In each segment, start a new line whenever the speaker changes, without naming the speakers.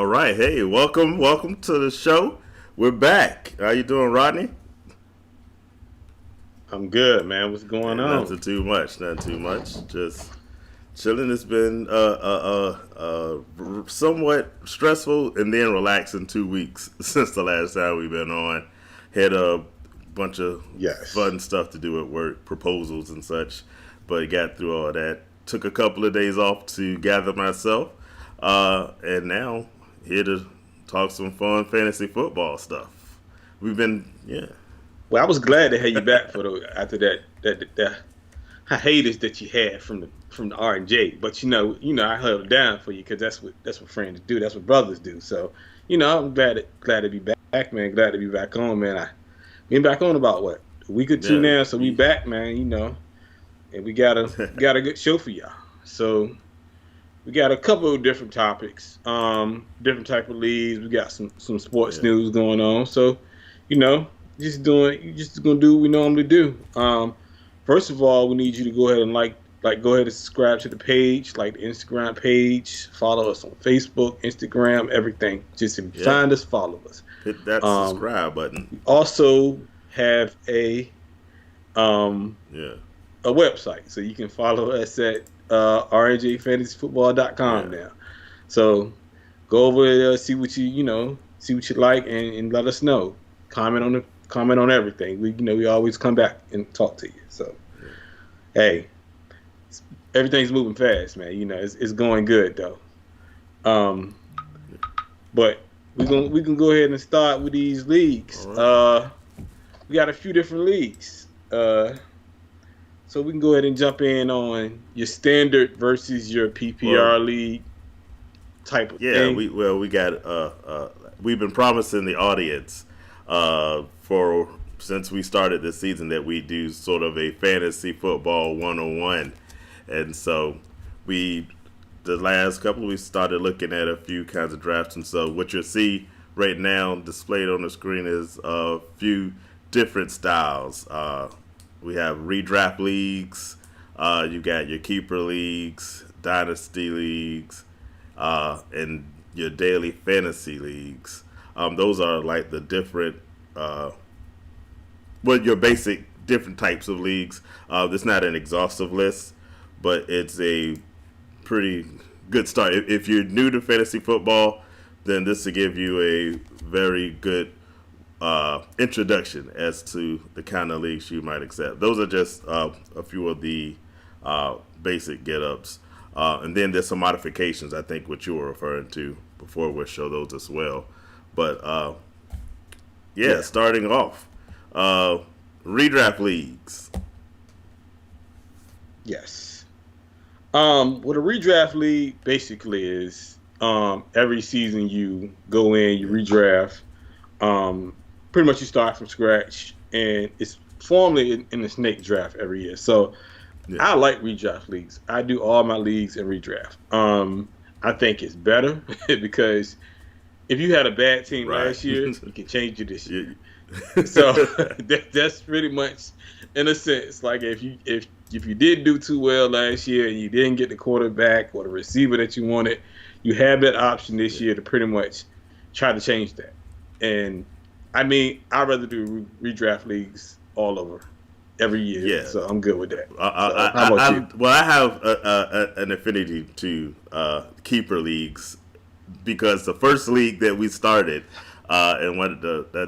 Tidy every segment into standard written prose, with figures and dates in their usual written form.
right. Hey, welcome to the show. We're back. How you doing, Rodney?
I'm good, man. What's going
Hey,
on?
nothing too much. Nothing too much. Just chilling. It's been somewhat stressful and then relaxing 2 weeks since the last time we've been on. Had a bunch of
Yes.
fun stuff to do at work, proposals and such, but got through all that. Took a couple of days off to gather myself, and now here to talk some fun fantasy football stuff. We've been, yeah,
Well, I was glad to have you back for the after that hiatus that you had from the R and J. But I held it down for you because that's what friends do. That's what brothers do. So, I'm glad to be back, man. Glad to be back on, man. I been back on about what a week or two
yeah,
now. So we back, man. And we got a good show for y'all. So we got a couple of different topics, different type of leagues. We got some sports
yeah.
news going on. So, you know, just gonna do what we normally do. First of all, we need you to go ahead and go ahead and subscribe to the page, like the Instagram page. Follow us on Facebook, Instagram, everything. Just if you
Yeah.
find us, follow us.
Hit that
Um,
subscribe button.
we also have um
Yeah,
a website, so you can follow us at rnjfantasyfootball.com
yeah.
now. So go over there, see what you like, and let us know. Comment on everything. We always come back and talk to you. So hey, everything's moving fast, man. It's going good though. Um, but we can go ahead and start with these leagues.
All right.
We got a few different leagues. So we can go ahead and jump in on your standard versus your PPR
Well,
league type of
yeah.
thing.
We got we've been promising the audience for since we started this season that we do sort of a fantasy football 101, and so we the last couple of weeks started looking at a few kinds of drafts, and so what you'll see right now displayed on the screen is a few different styles. We have redraft leagues. You got your keeper leagues, dynasty leagues, and your daily fantasy leagues. Those are like the different, your basic different types of leagues. It's not an exhaustive list, but it's a pretty good start. If you're new to fantasy football, then this will give you a very good introduction as to the kind of leagues you might accept. Those are just a few of the basic get-ups. And then there's some modifications, I think, what you were referring to before. We'll show those as well. But,
Yeah.
starting off, redraft leagues.
Yes. What a redraft league basically is, every season you go in, you redraft. Pretty much you start from scratch, and it's formally in the snake draft every year. So
Yeah,
I like redraft leagues. I do all my leagues in redraft. I think it's better because if you had a bad team
right.
last year, you can change it this year.
You-
So that's pretty much, in a sense, like if you did do too well last year and you didn't get the quarterback or the receiver that you wanted, you have that option this year to pretty much try to change that. And I mean, I'd rather do redraft leagues all over every year,
yeah.
so I'm good with that.
I,
So how about you?
well, I have an affinity to keeper leagues because the first league that we started, and one of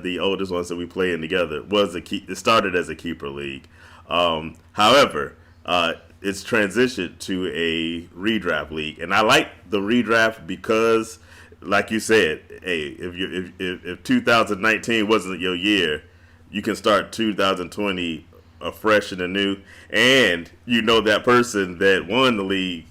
the oldest ones that we played in together was it started as a keeper league. However, it's transitioned to a redraft league, and I like the redraft because, like you said, hey, if 2019 wasn't your year, you can start 2020 fresh and anew, and that person that won the league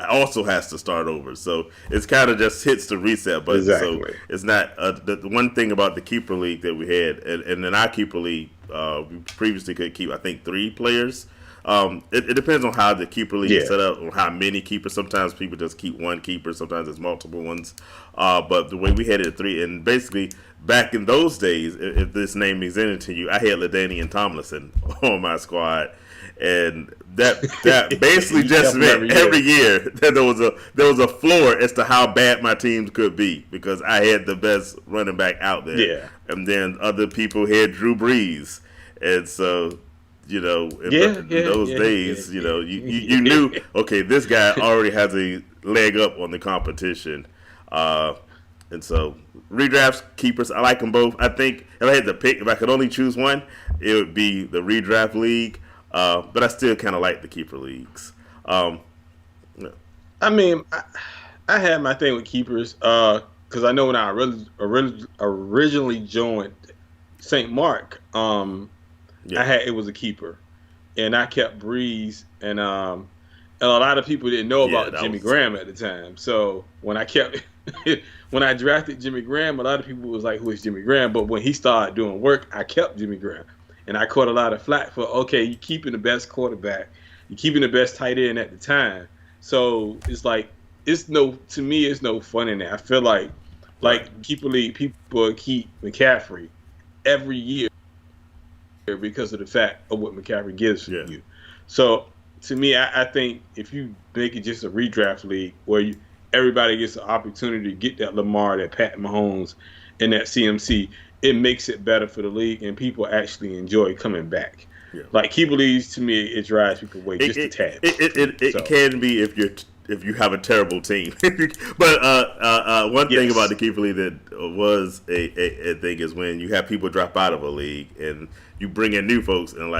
also has to start over. So it's kind of just hits the reset button. So
Exactly.
it's not the one thing about the keeper league that we had, and in our keeper league, we previously could keep I think 3 players. It depends on how the keeper league is
Yeah.
set up, or how many keepers. Sometimes people just keep one keeper. Sometimes it's multiple ones. But the way we had it at 3, and basically back in those days, if this name means anything to you, I had LaDainian Tomlinson on my squad, and that basically just meant every year that there was a floor as to how bad my teams could be because I had the best running back out there.
Yeah.
And then other people had Drew Brees. And so, in those days, you knew, okay, this guy already has a leg up on the competition. And so redrafts, keepers, I like them both. I think if I had to pick, if I could only choose one, it would be the redraft league. But I still kind of like the keeper leagues.
I mean, I had my thing with keepers because I know when I originally joined St. Mark, it was a keeper, and I kept Breeze, and a lot of people didn't know about Jimmy Graham at the time. So when I drafted Jimmy Graham, a lot of people was like, "Who is Jimmy Graham?" But when he started doing work, I kept Jimmy Graham. And I caught a lot of flack for, okay, you're keeping the best quarterback. You're keeping the best tight end at the time. So it's like, to me, it's no fun in that. I feel like people keep McCaffrey every year because of the fact of what McCaffrey gives for you. So to me, I think if you make it just a redraft league where everybody gets an opportunity to get that Lamar, that Pat Mahomes, and that CMC, it makes it better for the league, and people actually enjoy coming back. Yeah. Like keeper leagues, to me, it drives people away just a tad.
It can be if you have a terrible team. But one thing about the keeper league that was a thing is when you have people drop out of a league and you bring in new folks and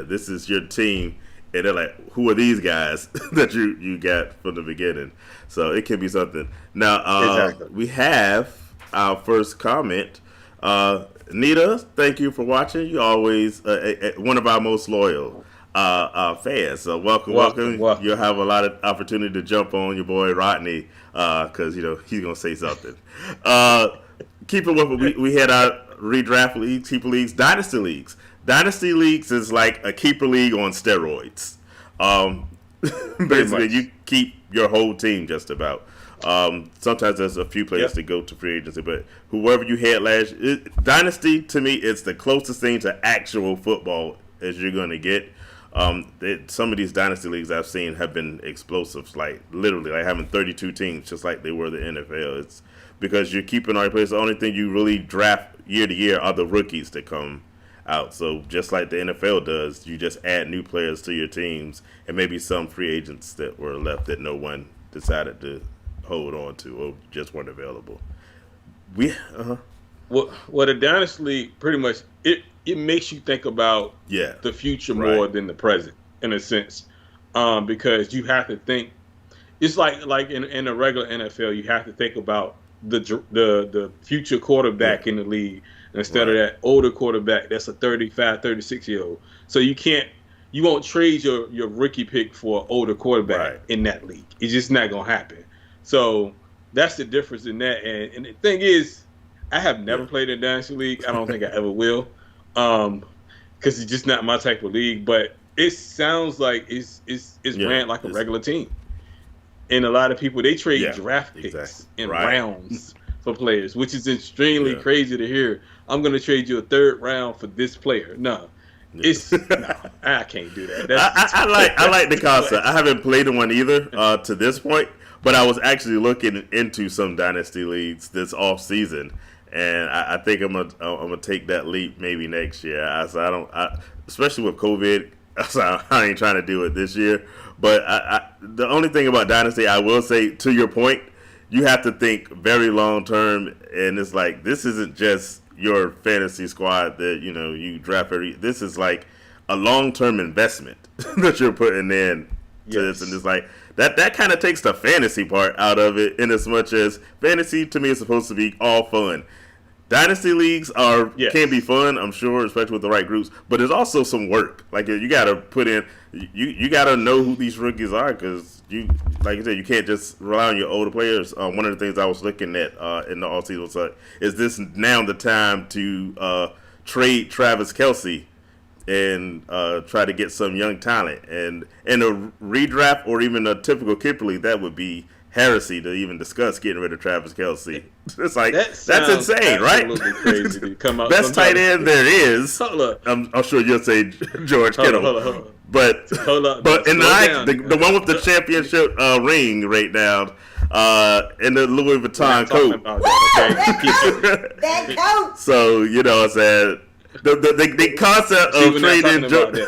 this is your team, and they're like, who are these guys that you got from the beginning? So it can be something. Now we have our first comment. Nita, thank you for watching. You're always one of our most loyal fans. So welcome. You'll have a lot of opportunity to jump on your boy Rodney because he's gonna say something. Keep it with we had our redraft leagues, keeper leagues, dynasty leagues. Dynasty leagues is like a keeper league on steroids. Basically, you keep your whole team just about. Sometimes there's a few players to go to free agency, but whoever you had Dynasty, to me, it's the closest thing to actual football as you're going to get. Some of these Dynasty leagues I've seen have been explosive, like literally like having 32 teams, just like they were the NFL. It's because you're keeping all your players. The only thing you really draft year to year are the rookies that come out. So just like the NFL does, you just add new players to your teams and maybe some free agents that were left that no one decided to hold on to or just weren't available.
Well, the Dynasty League pretty much it makes you think about the future more than the present in a sense, because you have to think. It's like in a regular NFL, you have to think about the future quarterback in the league instead of that older quarterback that's a 35, 36-year-old. So you won't trade your rookie pick for an older quarterback in that league. It's just not gonna happen. So that's the difference in that. And the thing is, I have never played in Dynasty League. I don't think I ever will, because it's just not my type of league. But it sounds like it's ran like a regular team. And a lot of people, they trade draft picks in rounds for players, which is extremely crazy to hear. I'm going to trade you a third round for this player. No. I can't do that.
I like the concept. I haven't played in one either to this point. But I was actually looking into some dynasty leagues this off season, and I think I'm gonna take that leap maybe next year. Especially with COVID, I ain't trying to do it this year. But the only thing about dynasty, I will say, to your point, you have to think very long term, and it's like this isn't just your fantasy squad that you draft every. This is like a long term investment that you're putting in to this, and it's like. That kind of takes the fantasy part out of it, in as much as fantasy to me is supposed to be all fun. Dynasty leagues can be fun, I'm sure, especially with the right groups, but there's also some work. Like you got to put in, you got to know who these rookies are, because like you said, you can't just rely on your older players. One of the things I was looking at in the offseason was is this now the time to trade Travis Kelce and try to get some young talent. And in a redraft or even a typical keeper league, that would be heresy to even discuss getting rid of Travis Kelce. It's like, that's insane, right?
Crazy to come out.
Best tight end there is. I'm sure you'll say George Kittle.
Hold on.
But
Hold up,
but in
slow down.
the one with the championship ring right now, in the Louis Vuitton coat.
About that, okay?
That coat.
So you know what I'm saying. The concept
See,
of
we're not
trading.
talking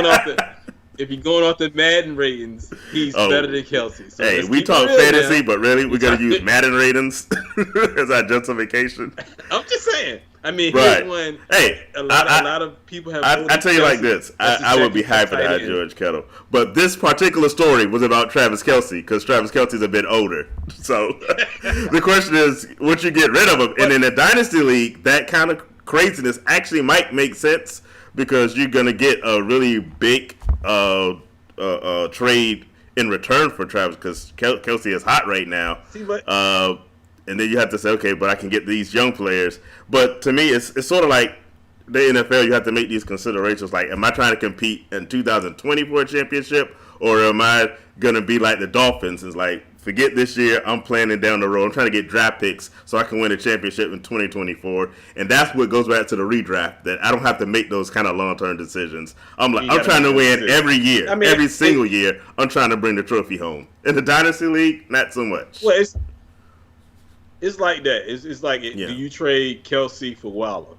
about that. If you're going off the Madden ratings, he's better than Kelsey. So
hey, we talk fantasy, but really we're gonna use Madden ratings as our justification.
I'm just saying. I mean,
right.
here's one.
Hey,
a lot of people have.
I tell you like this. I would be happy to have George Kittle, but this particular story was about Travis Kelce because Travis Kelce's a bit older. So the question is, would you get rid of him? And in a dynasty league, that kind of craziness actually might make sense because you're gonna get a really big trade in return for Travis because Kelce is hot right now.
See, but
and then you have to say, okay, but I can get these young players. But to me, it's sort of like the NFL. You have to make these considerations. Like, am I trying to compete in 2020 for a championship, or am I gonna be like the Dolphins? It's like, forget this year. I'm planning down the road. I'm trying to get draft picks so I can win a championship in 2024. And that's what goes back to the redraft. That I don't have to make those kind of long-term decisions. I'm trying to win every year, every single year. I'm trying to bring the trophy home. In the dynasty league, not so much.
Well, it's like that. It's like, do you trade Kelce for Waller?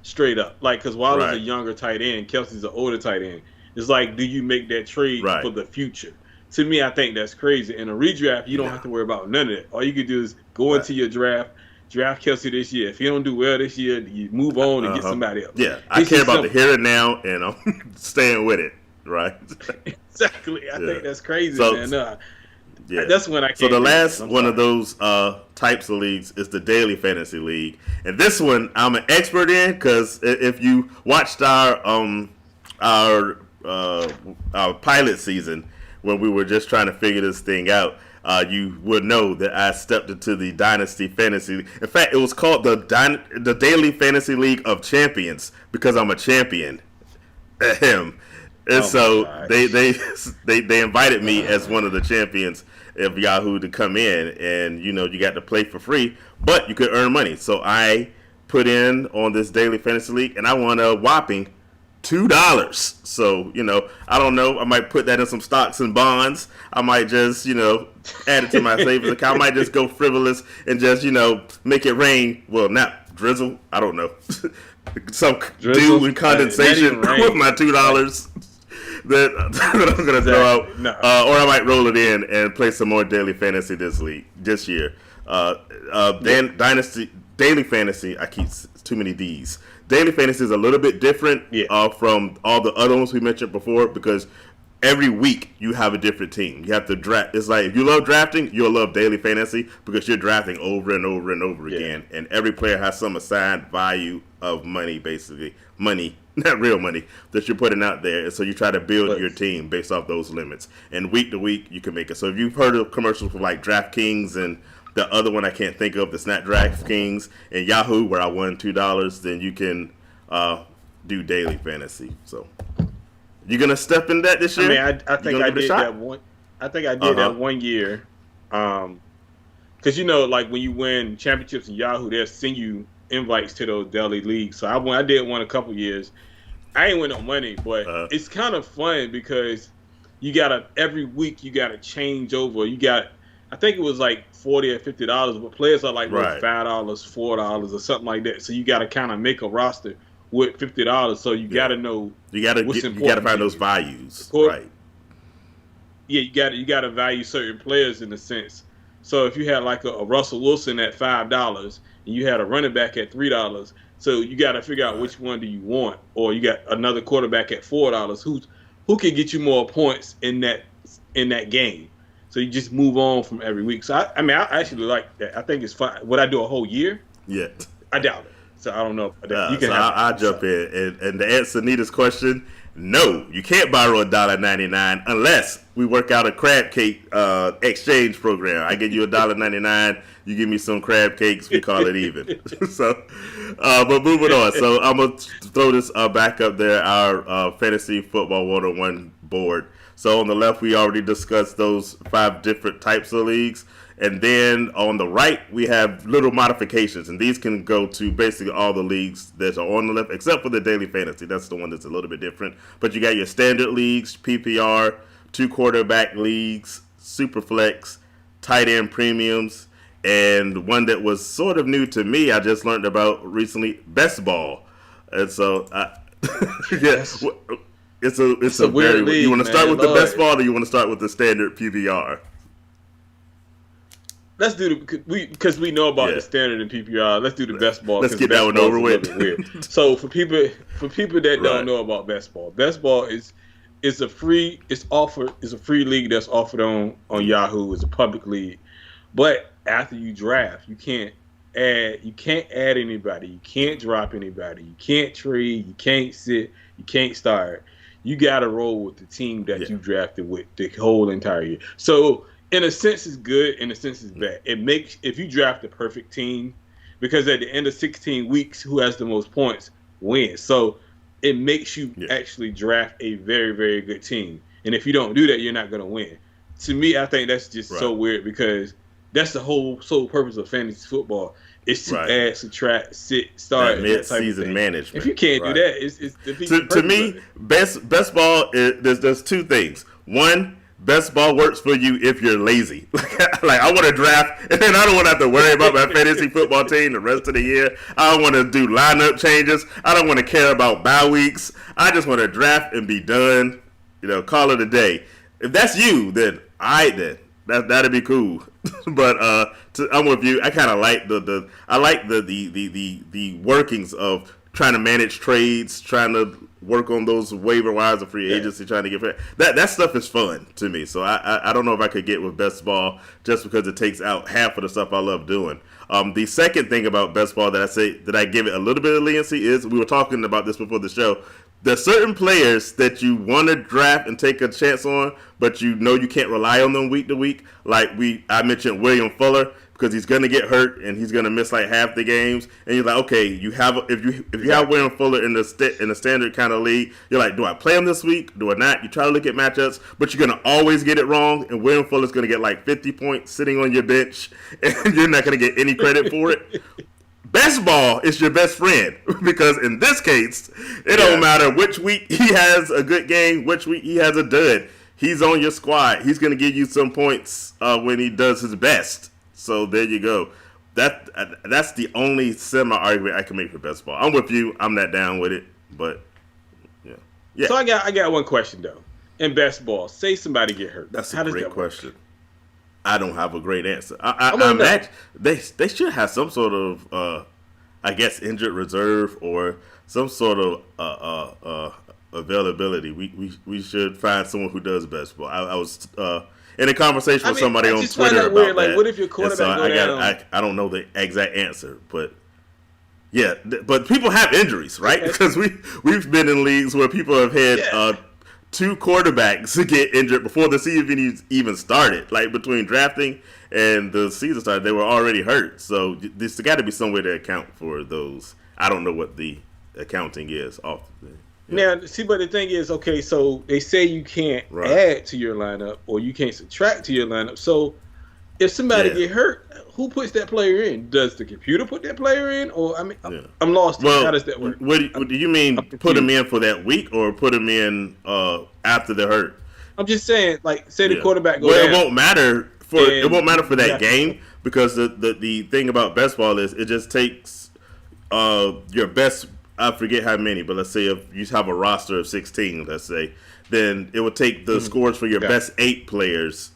Straight up. Like, because Waller's a younger tight end. Kelsey's an older tight end. It's like, do you make that trade for the future? To me, I think that's crazy. In a redraft, you don't have to worry about none of that. All you can do is go into your draft Kelsey this year. If he don't do well this year, you move on and get somebody else.
Yeah, I care about the here and now, and I'm staying with it, right?
Exactly. I think that's crazy, man.
Yeah.
That's when I can't.
So the last one of those types of leagues is the daily fantasy league, and this one I'm an expert in because if you watched our pilot season when we were just trying to figure this thing out, you would know that I stepped into the Dynasty Fantasy. In fact, it was called the Daily Fantasy League of Champions because I'm a champion. Ahem. And so they invited me as one of the champions of Yahoo to come in, and you got to play for free, but you could earn money. So I put in on this daily fantasy league, and I won a whopping $2. So I don't know. I might put that in some stocks and bonds. I might just add it to my savings account. I might just go frivolous and just make it rain. Well, not drizzle. I don't know. Some dew and condensation with my $2. That I'm gonna throw out, or I might roll it in and play some more daily fantasy this year. Then Dynasty Daily Fantasy. I keep too many D's. Daily Fantasy is a little bit different from all the other ones we mentioned before because every week you have a different team. You have to draft. It's like if you love drafting, you'll love Daily Fantasy because you're drafting over and over and over again, and every player has some assigned value of money, basically money. Not real money that you're putting out there, and so you try to build your team based off those limits. And week to week, you can make it. So if you've heard of commercials for like DraftKings and the other one I can't think of that's not DraftKings and Yahoo, where I won $2, then you can do daily fantasy. So you gonna step in that this year?
I mean, I think I did that one. I think I did that 1 year. Because like when you win championships in Yahoo, they'll send you invites to those daily leagues. So I did one a couple years. I ain't win no money, but it's kind of fun because every week you gotta change over. I think it was like $40 or $50, but players are like $5, $4 or something like that. So you gotta kind of make a roster with $50. So you gotta know
you gotta find those values, right?
Yeah, you gotta value certain players in a sense. So if you had like a Russell Wilson at $5 and you had a running back at $3, so you got to figure out which one do you want, or you got another quarterback at $4. Who can get you more points in that game? So you just move on from every week. So I actually like that. I think it's fun. Would I do a whole year?
Yeah,
I doubt it. So I don't know.
I'll jump in and to answer Nita's question. No, you can't borrow $1.99 unless we work out a crab cake exchange program. I give you $1.99, you give me some crab cakes, we call it even. So, but moving on. So I'm gonna throw this back up there, our fantasy football 101 board. So on the left, we already discussed those 5 different types of leagues, And then on the right, we have little modifications, and these can go to basically all the leagues that are on the left, except for the daily fantasy. That's the one that's a little bit different. But you got your standard leagues, PPR, 2 quarterback leagues, Superflex, tight end premiums, and one that was sort of new to me, I just learned about recently, best ball. And so, yes, it's a
weird
very.
league,
You want to start
man.
with the best ball, or you want to start with the standard PPR?
Let's do because we know about the standard and PPR. Let's do the best ball.
Let's get that one over with.
Weird. So for people that don't know about best ball is a free free league that's offered on Yahoo. It's a public league, but after you draft, you can't add anybody. You can't drop anybody. You can't trade. You can't sit. You can't start. You got to roll with the team that you drafted with the whole entire year. So in a sense, it's good. In a sense, it's bad. It makes if you draft the perfect team, because at the end of 16 weeks, who has the most points wins. So it makes you actually draft a very, very good team. And if you don't do that, you're not going to win. To me, I think that's just so weird because that's the whole sole purpose of fantasy football is to add, subtract, sit, start,
that mid-season management.
If you can't do that, it's
to me, best ball is there's 2 things. One, best ball works for you if you're lazy. Like I want to draft, and then I don't want to have to worry about my fantasy football team the rest of the year. I don't want to do lineup changes. I don't want to care about bye weeks. I just want to draft and be done. Call it a day. If that's you, then that'd be cool. But I'm with you. I kind of like the workings of trying to manage trades, trying to work on those waiver wires of free agency, trying to get that stuff is fun to me. So I don't know if I could get with best ball just because it takes out half of the stuff I love doing. The second thing about best ball that I give it a little bit of leniency is, we were talking about this before the show. There's certain players that you want to draft and take a chance on, but you can't rely on them week to week. Like I mentioned William Fuller, because he's going to get hurt and he's going to miss like half the games. And you're like, okay, if you have William Fuller in the standard kind of league, you're like, do I play him this week? Do I not? You try to look at matchups, but you're going to always get it wrong. And William Fuller's going to get like 50 points sitting on your bench, and you're not going to get any credit for it. Best ball is your best friend, because in this case, it don't matter which week he has a good game, which week he has a dud. He's on your squad. He's going to give you some points when he does his best. So there you go. That's the only semi-argument I can make for best ball. I'm with you. I'm not down with it, but yeah.
So I got one question though. In best ball, say somebody get hurt.
That's a great question. I don't have a great answer. I imagine they should have some sort of, I guess, injured reserve or some sort of availability. We should find someone who does best ball. I was in a conversation with somebody on Twitter about that.
Like, what if your quarterback go down?
I don't know the exact answer, but yeah, but people have injuries, right? Because we've been in leagues where people have had 2 quarterbacks get injured before the season even started. Like between drafting and the season started, they were already hurt. So there's got to be some way to account for those. I don't know what the accounting is off.
Now, see, but the thing is, okay, so they say you can't add to your lineup or you can't subtract to your lineup. So if somebody get hurt, who puts that player in? Does the computer put that player in? Or I'm lost. Well, how does that work?
What do you mean put them in for that week or put them in after they're hurt?
I'm just saying, like, say the quarterback goes down.
It won't matter for that game, because the thing about best ball is it just takes your best. I forget how many, but let's say if you have a roster of 16, let's say, then it would take the scores for your best 8 players.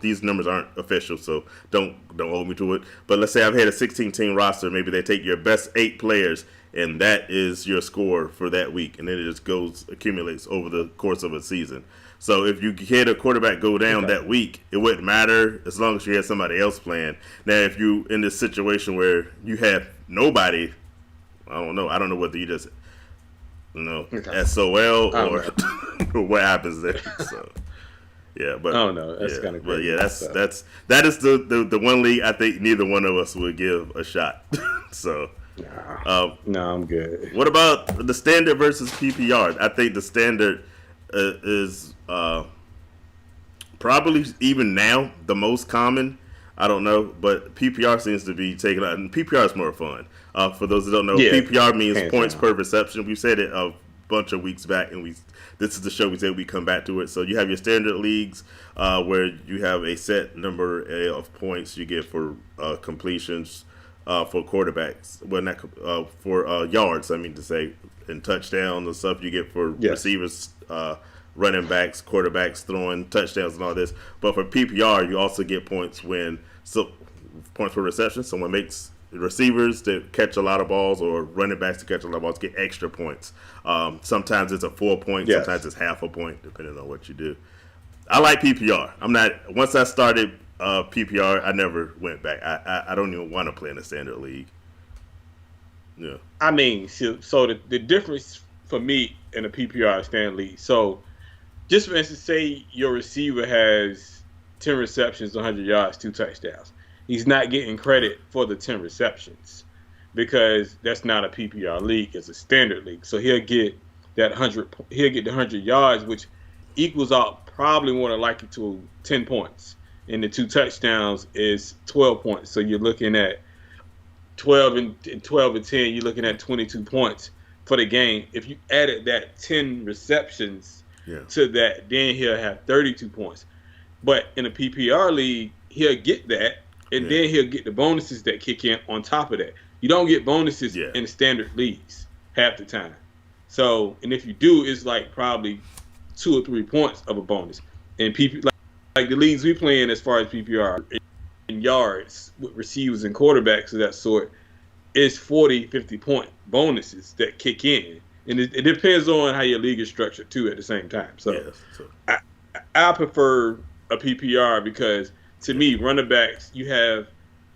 These numbers aren't official, so don't hold me to it. But let's say I've had a 16-team roster. Maybe they take your best 8 players, and that is your score for that week, and then it just accumulates over the course of a season. So if you had a quarterback go down that week, it wouldn't matter as long as you had somebody else playing. Now, if you in this situation where you have nobody, I don't know whether you just SOL or what happens there. So yeah, but
oh no, that's kind of crazy.
But yeah, that is the one league I think neither one of us would give a shot. So
no, I'm good.
What about the standard versus PPR? I think the standard is probably even now the most common. I don't know, but PPR seems to be taking out, and PPR is more fun. For those that don't know,
Yeah,
PPR means
hands
points
down.
per reception. We said it a bunch of weeks back, and this is the show we said we come back to it. So you have your standard leagues where you have a set number of points you get for completions for quarterbacks. Well, not for yards. I mean to say, and touchdowns and stuff you get for receivers. Running backs, quarterbacks throwing touchdowns and all this. But for PPR, you also get points points per reception. Someone makes receivers to catch a lot of balls or running backs to catch a lot of balls get extra points. Sometimes it's a full point, sometimes it's half a point, depending on what you do. I like PPR. Once I started PPR, I never went back. I don't even want to play in a standard league. Yeah.
I mean, so the difference for me in a PPR standard league, so just for instance, say your receiver has 10 receptions, 100 yards, 2 touchdowns. He's not getting credit for the 10 receptions because that's not a PPR league; it's a standard league. So he'll get that 100. He'll get the 100 yards, which equals out probably more than likely to 10 points, and the 2 touchdowns is 12 points. So you're looking at 12 and 10. You're looking at 22 points for the game. If you added that 10 receptions to that, then he'll have 32 points. But in a PPR league, he'll get that, and then he'll get the bonuses that kick in on top of that. You don't get bonuses in the standard leagues half the time. So, and if you do, it's like probably 2 or 3 points of a bonus. And like the leagues we play in as far as PPR, in yards with receivers and quarterbacks of that sort, it's 40, 50 point bonuses that kick in. And it depends on how your league is structured, too, at the same time. So I prefer a PPR because, to me, running backs, you have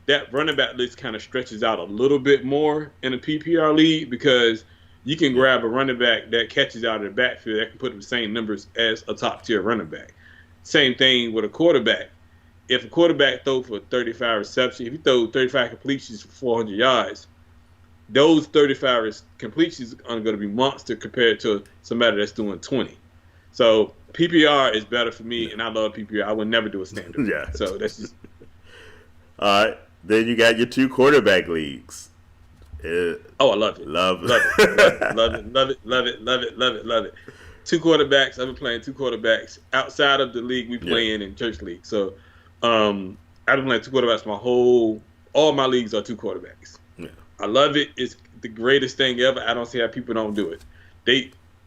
that running back list kind of stretches out a little bit more in a PPR league because you can grab a running back that catches out of the backfield that can put up the same numbers as a top-tier running back. Same thing with a quarterback. If a quarterback throws for 35 receptions, if you throw 35 completions for 400 yards, those 35 completions are going to be monster compared to somebody that's doing 20. So PPR is better for me, and I love PPR. I would never do a standard. So that's just.
All right. Then you got your 2 quarterback leagues.
I love it. Love it. 2 quarterbacks. I've been playing 2 quarterbacks outside of the league we play in church league. So I've been playing 2 quarterbacks. All my leagues are 2 quarterbacks. Yeah. I love it. It's the greatest thing ever. I don't see how people don't do it.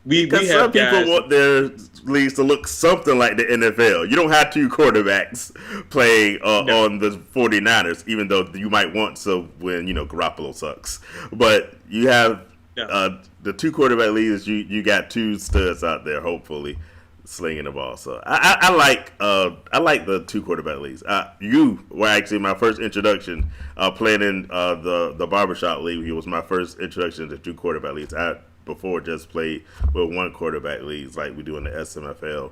We have
some
guys,
people want their leagues to look something like the NFL. You don't have 2 quarterbacks playing on the 49ers, even though you might want so when Garoppolo sucks. But you have the 2 quarterback leagues. You got 2 studs out there, hopefully slinging the ball. So I like the 2 quarterback leagues. You were actually my first introduction playing in the barbershop league. It was my first introduction to 2 quarterback leagues. I before just played with 1 quarterback leagues like we do in the SMFL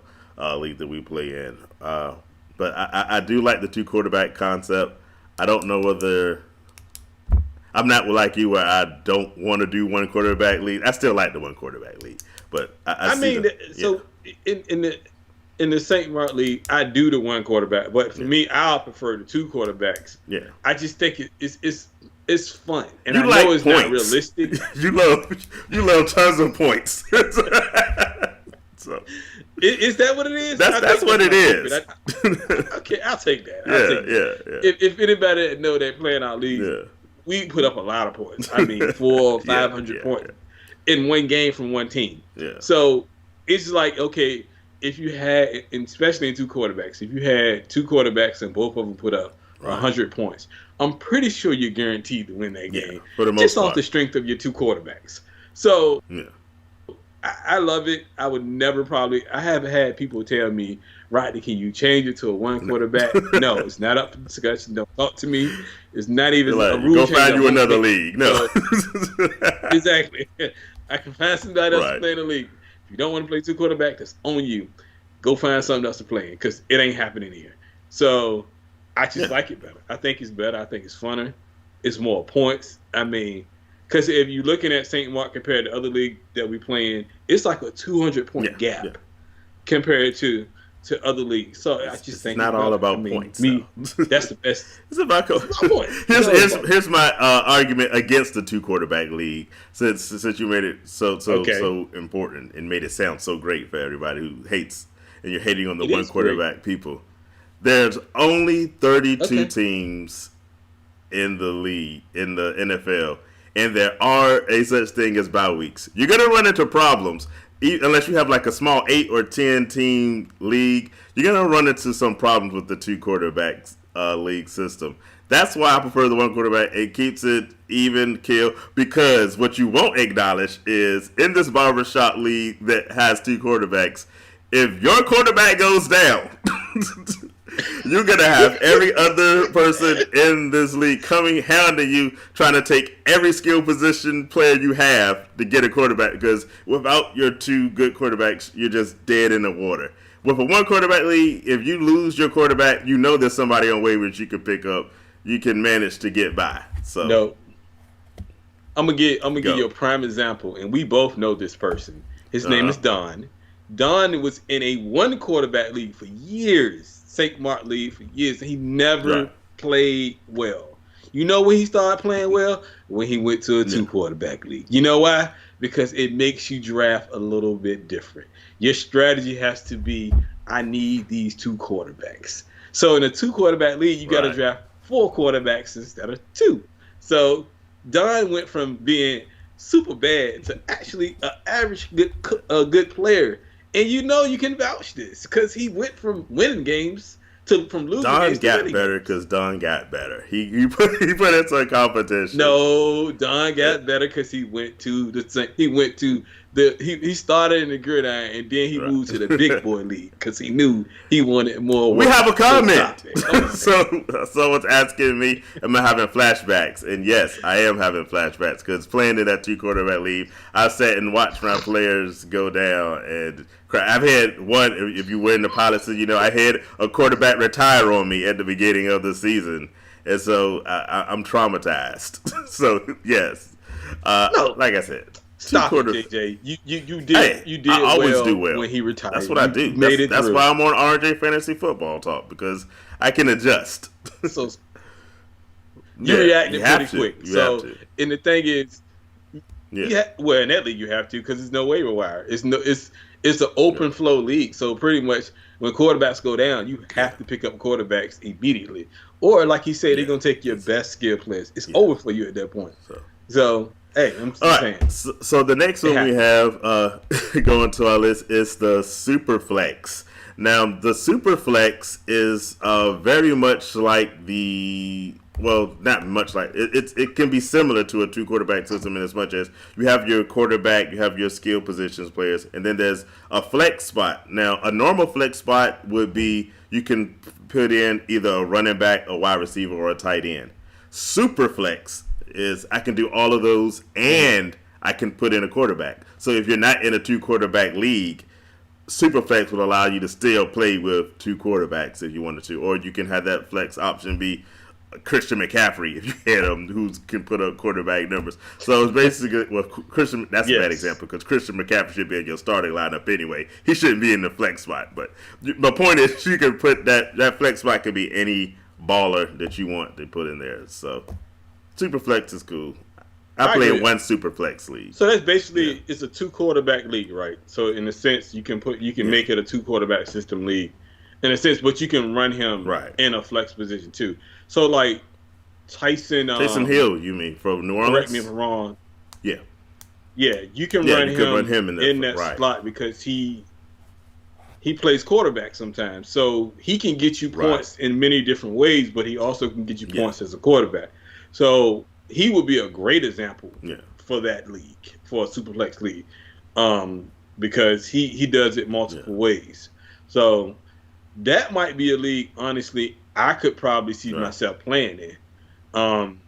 league that we play in. But I do like the 2 quarterback concept. I don't know whether I'm not like you where I don't want to do 1 quarterback league. I still like the 1 quarterback league, but
in the St. Mark League, I do the 1 quarterback, but for me, I prefer the 2 quarterbacks. Yeah, I just think it's fun, and I know it's not realistic.
you love tons of points. So
is that what it is?
That's what it is.
Okay, I'll take that. If anybody know that playing our league, we put up a lot of points. I mean, 400-500 points in one game from one team. Yeah. So it's like, okay, if you had, especially in 2 quarterbacks, if you had 2 quarterbacks and both of them put up 100 points, I'm pretty sure you're guaranteed to win that game. For the most just off the strength of your 2 quarterbacks. So I love it. I would never I have had people tell me, Rodney, can you change it to a 1 quarterback? No, it's not up for discussion. Don't talk to me. It's not even a rule change.
Go find you another league. No.
Exactly. I can find somebody else to play in the league. If you don't want to play 2 quarterbacks, that's on you. Go find something else to play in because it ain't happening here. So I just like it better. I think it's better. I think it's funner. It's more points. I mean, because if you're looking at St. Mark compared to other league that we play in, it's like a 200-point gap compared to to other leagues. So I just
it's
think
not all about points.
Me, that's the best.
It's about
points.
Here's my argument against the 2-quarterback league. Since you made it so important and made it sound so great for everybody who hates and you're hating on the 1-quarterback people. There's only 32 teams in the league, in the NFL, and there are a such thing as bye weeks. You're going to run into problems. Unless you have like a small 8 or 10 team league, you're going to run into some problems with the 2-quarterback league system. That's why I prefer the 1-quarterback. It keeps it even kill, because what you won't acknowledge is in this barbershop league that has 2 quarterbacks, if your quarterback goes down, you're going to have every other person in this league coming hounding you, trying to take every skill position player you have to get a quarterback, because without your 2 good quarterbacks, you're just dead in the water. With a 1-quarterback league, if you lose your quarterback, you know there's somebody on waivers you can pick up. You can manage to get by. So
no, I'm gonna give you a prime example, and we both know this person. His name is Don. Don was in a 1-quarterback league for years, St. Mark League for years, and he never played well. You know when he started playing well? When he went to a 2-quarterback league. You know why? Because it makes you draft a little bit different. Your strategy has to be, I need these 2 quarterbacks. So in a 2-quarterback league, you got to draft 4 quarterbacks instead of 2. So Don went from being super bad to actually an average good player. And you know you can vouch this because he went from winning games from losing games.
Don got better because Don got better. He put into a competition.
No, Don got better because he went to he started in the gridiron and then he moved to the big boy league because he knew he wanted more.
We have a comment. So someone's asking me, am I having flashbacks? And yes, I am having flashbacks because playing in that 2-quarterback league, I sat and watched my players go down and cry. I've had one. If you were in the policy, I had a quarterback retire on me at the beginning of the season, and so I'm traumatized. So yes, like I said.
Stop it, JJ. You did
I always do well
when he retired.
That's what I do. That's why I'm on RJ Fantasy Football Talk, because I can adjust.
So you reacted pretty quick. And the thing is, well, in that league you have to, because there's no waiver wire. It's an open flow league. So pretty much when quarterbacks go down, you have to pick up quarterbacks immediately. Or like you said, they're gonna take your best skill players. It's over for you at that point. So hey, I'm just saying.
So the next one we have going to our list is the Super Flex. Now, the Super Flex is very much like not much like it can be similar to a 2-quarterback system in as much as you have your quarterback, you have your skill positions players, and then there's a flex spot. Now, a normal flex spot would be you can put in either a running back, a wide receiver, or a tight end. Super Flex is I can do all of those and I can put in a quarterback. So if you're not in a 2-quarterback league, Superflex will allow you to still play with 2 quarterbacks if you wanted to, or you can have that flex option be Christian McCaffrey if you had him, who can put up quarterback numbers. So it's basically Christian. That's a bad example because Christian McCaffrey should be in your starting lineup anyway. He shouldn't be in the flex spot. But my point is, you can put that flex spot could be any baller that you want to put in there. So Superflex is cool. I play in one Superflex league.
So that's basically it's a 2-quarterback league, right? So in a sense, you can make it a 2-quarterback system league, in a sense, but you can run him in a flex position too. So like Taysom
Hill, you mean from New Orleans?
Correct me if I'm wrong.
Yeah,
you can run him in that slot because he plays quarterback sometimes, so he can get you points in many different ways, but he also can get you points as a quarterback. So he would be a great example for that league, for a Superflex league, because he does it multiple ways. So that might be a league, honestly, I could probably see myself playing in.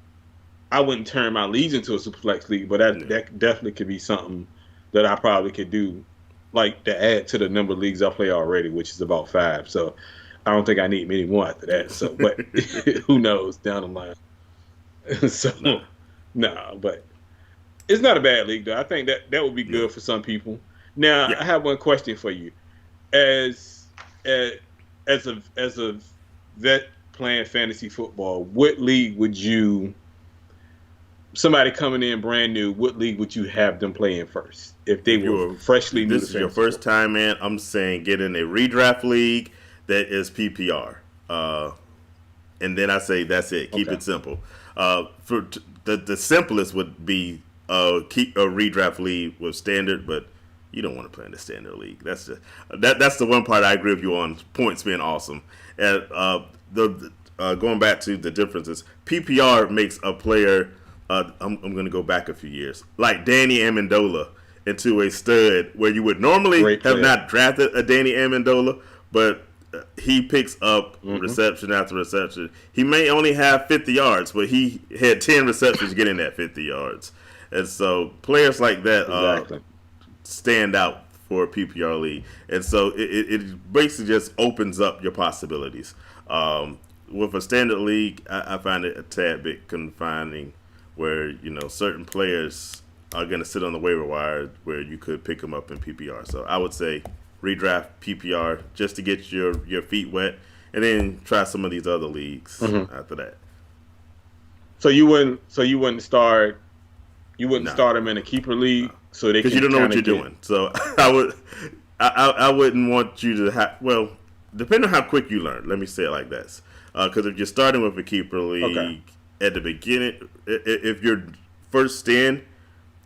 I wouldn't turn my leagues into a Superflex league, but that definitely could be something that I probably could do, like to add to the number of leagues I play already, which is about 5. So I don't think I need many more after that. So, but who knows down the line. So but it's not a bad league though. I think that would be good for some people. Now I have one question for you. As as a vet playing fantasy football, what league would you? Somebody coming in brand new, what league would you have them play in first if they were freshly new to fantasy?
This is your first time in. I'm saying get in a redraft league that is PPR, and then I say that's it. Keep it simple. For the simplest would be keep a redraft league with standard, but you don't want to play in the standard league. That's the one part I agree with you on. Points being awesome, and going back to the differences, PPR makes a player. I'm going to go back a few years, like Danny Amendola into a stud where you would normally have not drafted a Danny Amendola, but he picks up reception after reception. He may only have 50 yards, but he had 10 receptions getting that 50 yards. And so players like that stand out for a PPR league. And so it basically just opens up your possibilities. With a standard league, I find it a tad bit confining, where certain players are going to sit on the waiver wire where you could pick them up in PPR. So I would say redraft PPR just to get your feet wet, and then try some of these other leagues after that.
So you wouldn't start them in a keeper league, so they
because you don't know what you're doing. So I wouldn't want you to have. Well, depending on how quick you learn. Let me say it like this, because if you're starting with a keeper league. At the beginning, if your first stand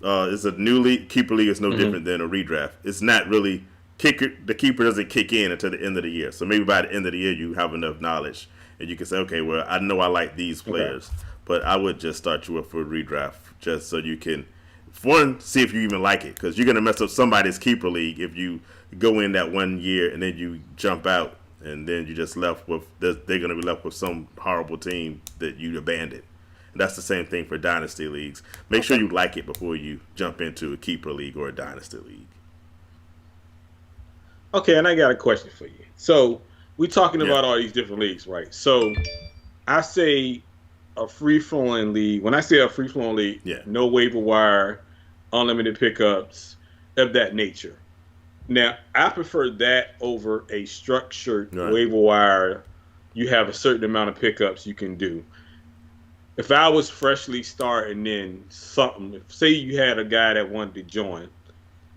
is a new league, keeper league is no different than a redraft. It's not really the keeper doesn't kick in until the end of the year. So maybe by the end of the year, you have enough knowledge and you can say, okay, well, I know I like these players, but I would just start you up for a redraft just so you can, one, see if you even like it, because you're going to mess up somebody's keeper league if you go in that 1 year and then you jump out. And then you're just left with, they're going to be left with some horrible team that you abandoned. And that's the same thing for dynasty leagues. Make sure you like it before you jump into a keeper league or a dynasty league.
Okay, and I got a question for you. So we're talking about all these different leagues, right? So I say a free-flowing league. When I say a free-flowing league, no waiver wire, unlimited pickups, of that nature. Now, I prefer that over a structured waiver wire. You have a certain amount of pickups you can do. If I was freshly starting in something, say you had a guy that wanted to join,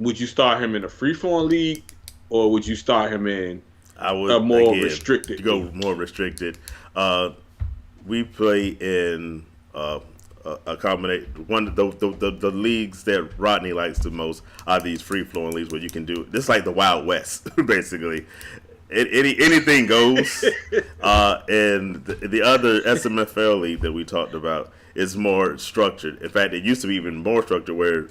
would you start him in a free-flowing league, or would you start him in a more restricted?
Go more restricted. We play in a combination. One of the leagues that Rodney likes the most are these free-flowing leagues where you can do this, like the Wild West, basically. Anything goes. And the other SMFL league that we talked about is more structured. In fact, it used to be even more structured, where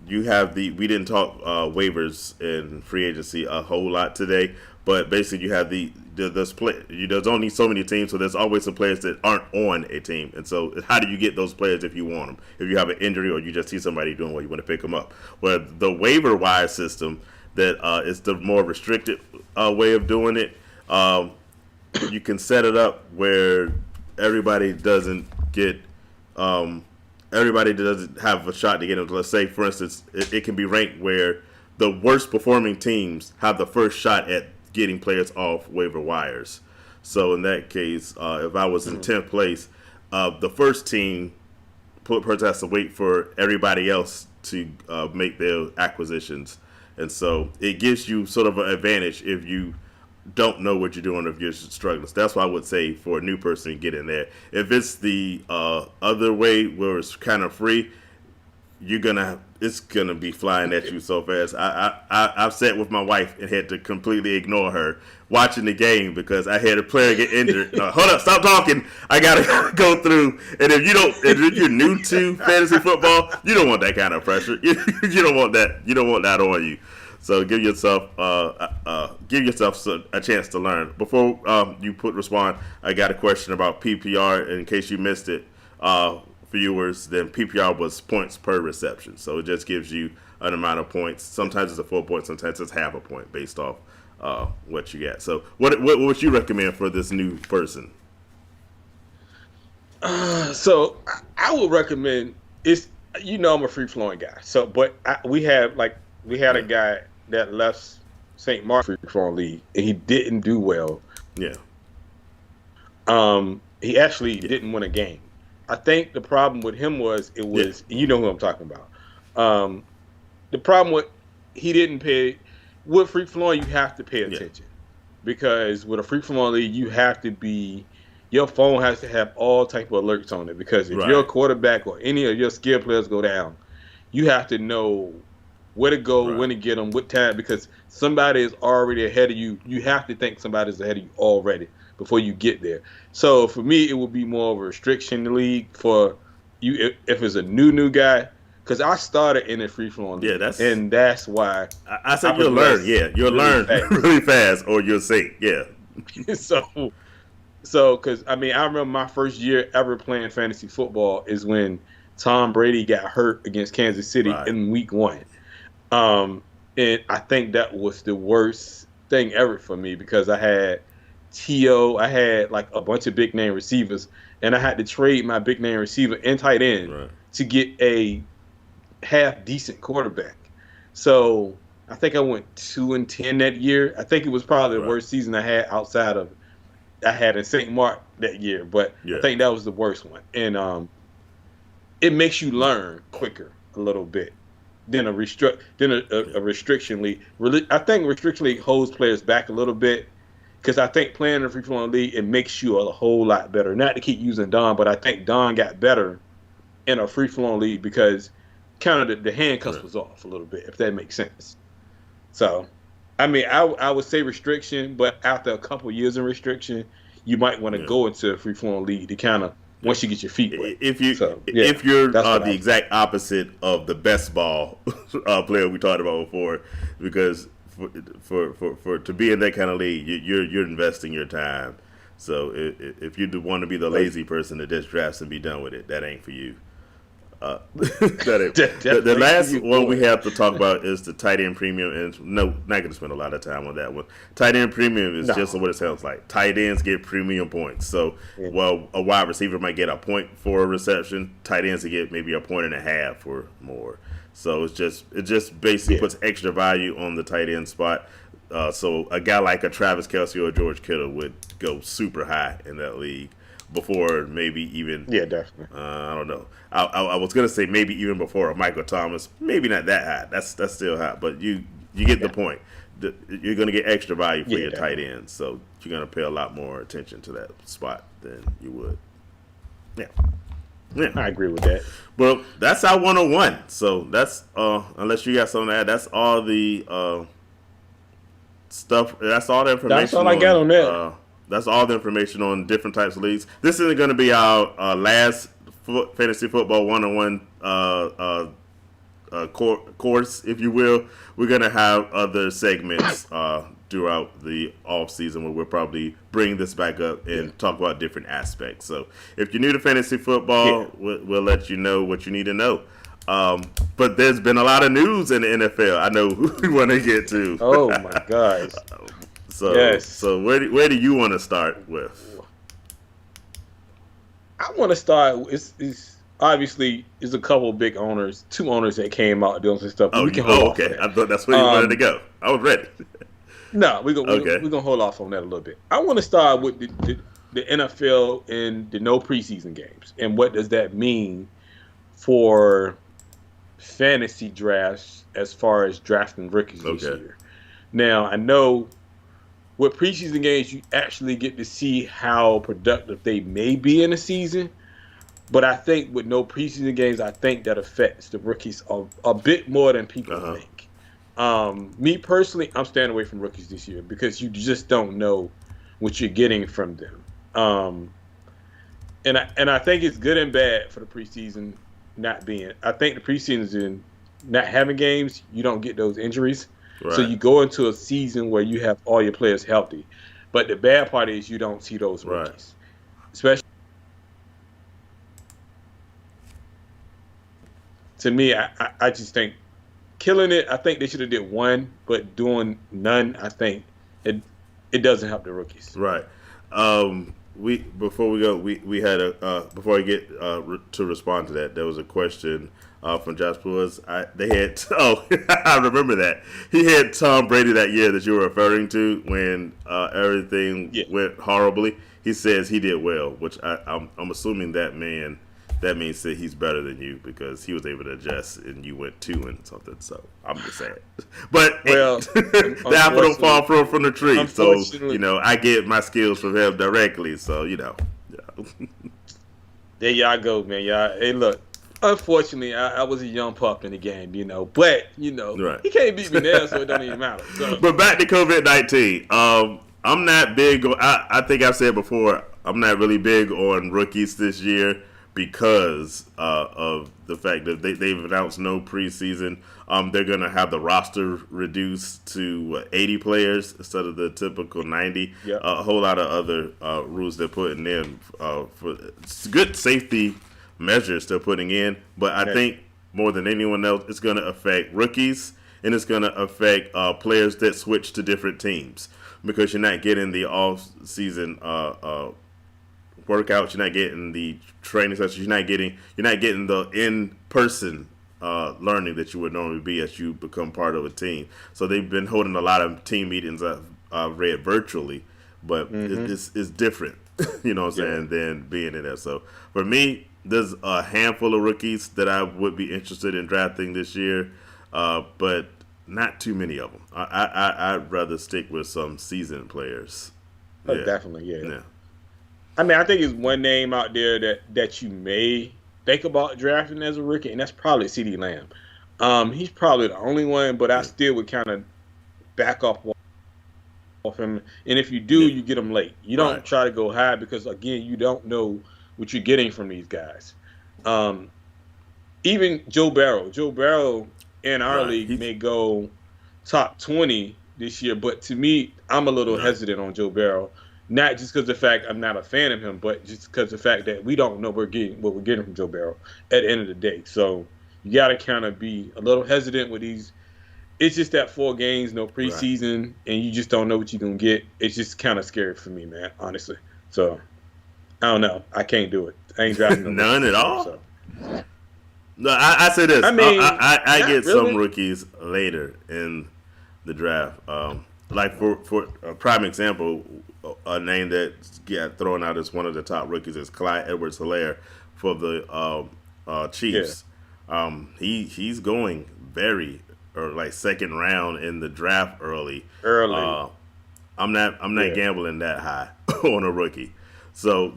you have we didn't talk waivers and free agency a whole lot today, but basically you have there's only so many teams, so there's always some players that aren't on a team. And so how do you get those players if you want them? If you have an injury or you just see somebody doing well, you want to pick them up. Well, the waiver wire system that is the more restricted way of doing it, you can set it up where everybody doesn't have a shot to get them. Let's say, for instance, it can be ranked where the worst performing teams have the first shot at getting players off waiver wires. So in that case, if I was in 10th place, the first team person has to wait for everybody else to make their acquisitions. And so it gives you sort of an advantage if you don't know what you're doing, if you're struggling. So that's why I would say for a new person, get in there. If it's the other way where it's kind of free, it's gonna be flying at you so fast. I've sat with my wife and had to completely ignore her watching the game because I had a player get injured. Hold up, stop talking. I gotta go through. And if you're new to fantasy football, you don't want that kind of pressure. You don't want that. You don't want that on you. So give yourself a chance to learn. Before you respond, I got a question about PPR in case you missed it. Viewers, then PPR was points per reception. So it just gives you an amount of points. Sometimes it's a full point, sometimes it's half a point based off what you get. So what would you recommend for this new person?
So I would recommend I'm a free flowing guy. So, but we had a guy that left St. Mark's free throw league, and he didn't do well.
Yeah.
He actually didn't win a game. I think the problem with him was you know who I'm talking about. The problem with he didn't pay with free flowing. You have to pay attention because with a free flowing league, you have to be. Your phone has to have all type of alerts on it because if your quarterback or any of your skill players go down, you have to know where to go, when to get them, what time, because somebody is already ahead of you. You have to think somebody's ahead of you already before you get there. So for me, it would be more of a restriction league for you if it's a new guy. Because I started in a free flowing league, and that's why
I said you'll learn. Yeah, you'll learn really fast, or you'll sink. Yeah.
So because I remember my first year ever playing fantasy football is when Tom Brady got hurt against Kansas City in Week 1. And I think that was the worst thing ever for me because I had T.O., I had like a bunch of big name receivers, and I had to trade my big name receiver and tight end to get a half decent quarterback. So I think I went 2-10 that year. I think it was probably the worst season I had outside of I had in St. Mark that year, but I think that was the worst one. And it makes you learn quicker a little bit than a restriction league. I think restriction league holds players back a little bit because I think playing in a free flowing league, it makes you a whole lot better. Not to keep using Don, but I think Don got better in a free flowing league because kind of the handcuffs was off a little bit, if that makes sense. So, I would say restriction, but after a couple years in restriction, you might want to go into a free flowing league to kind of once you get your feet wet.
If you're the exact opposite of the best ball player we talked about before, because for to be in that kind of league, you're investing your time. So if you want to be the lazy person that just drafts and be done with it, that ain't for you. The last one we have to talk about is the tight end premium, and no, not going to spend a lot of time on that one. Tight end premium is just what it sounds like. Tight ends get premium points. So, while a wide receiver might get a point for a reception, tight ends will get maybe a point and a half or more. So it just basically puts extra value on the tight end spot. So a guy like a Travis Kelce or George Kittle would go super high in that league. Before maybe even
definitely.
I don't know. I was gonna say maybe even before a Michael Thomas. Maybe not that high. That's still high, but you get the point. You're gonna get extra value for your tight end, so you're gonna pay a lot more attention to that spot than you would. Yeah,
I agree with that.
Well, that's our 101. So that's unless you got something to add, that's all the stuff. That's all the information.
That's all I got on that.
That's all the information on different types of leagues. This isn't going to be our last fantasy football 101 course, if you will. We're going to have other segments throughout the off season where we'll probably bring this back up and talk about different aspects. So if you're new to fantasy football, we'll let you know what you need to know. But there's been a lot of news in the NFL. I know who we want to get to.
Oh my gosh.
So where do you want to start with?
I want to start. It's obviously there's a couple of big owners, 2 owners that came out doing some stuff.
Okay. I thought that's where you wanted to go. I was ready.
No, we're gonna hold off on that a little bit. I want to start with the NFL and the no preseason games and what does that mean for fantasy drafts as far as drafting rookies this year. Now I know. With preseason games, you actually get to see how productive they may be in a season. But I think with no preseason games, I think that affects the rookies a bit more than people think. Me personally, I'm staying away from rookies this year because you just don't know what you're getting from them. And I think it's good and bad for the preseason not being. I think the preseason not having games, you don't get those injuries. Right. So you go into a season where you have all your players healthy. But the bad part is you don't see those rookies. Especially to me, I just think killing it, I think they should have did one, but doing none, I think it doesn't help the rookies.
Right. Before we go, we had before I get to respond to that, there was a question from Josh Boys. They had I remember that he had Tom Brady that year that you were referring to when everything went horribly. He says he did well, which I'm assuming that means that he's better than you because he was able to adjust and you went 2 and something. So I'm just saying. But the apple don't fall from the tree. So I get my skills from him directly. So
there y'all go, man. Y'all, hey, look. Unfortunately, I was a young pup in the game, but
right.
He can't beat me now, so it don't even matter. So.
But back to COVID-19. I'm not big. I think I've said before. I'm not really big on rookies this year because of the fact that they've announced no preseason. They're gonna have the roster reduced to 80 players instead of the typical 90.
Yep.
A whole lot of other rules they're putting in for good safety measures they're putting in. But I think more than anyone else, it's gonna affect rookies and it's gonna affect players that switch to different teams. Because you're not getting the off-season workouts, you're not getting the training sessions, you're not getting the in-person learning that you would normally be as you become part of a team. So they've been holding a lot of team meetings I've read virtually, but it's different, you know what I'm saying, than being in there. So for me, there's a handful of rookies that I would be interested in drafting this year, but not too many of them. I'd rather stick with some seasoned players.
Oh, definitely, yeah. I mean, I think there's one name out there that you may think about drafting as a rookie, and that's probably CeeDee Lamb. He's probably the only one, but I still would kind of back off him. And if you do, you get him late. You don't try to go high because, again, you don't know what you're getting from these guys. Even Joe Barrow. Joe Barrow in our league may go top 20 this year, but to me, I'm a little hesitant on Joe Barrow. Not just because of the fact I'm not a fan of him, but just because of the fact that we don't know what we're getting from Joe Barrow at the end of the day. So you got to kind of be a little hesitant with these. It's just that 4 games, no preseason, and you just don't know what you're going to get. It's just kind of scary for me, man, honestly. So I don't know. I can't do it. I ain't drafting
none at all. So. No, I say this. I mean, I get some rookies later in the draft. Like for a prime example, a name that got thrown out as one of the top rookies is Clyde Edwards-Helaire for the Chiefs. Yeah. He's going very like second round in the draft early. I'm not gambling that high on a rookie. So.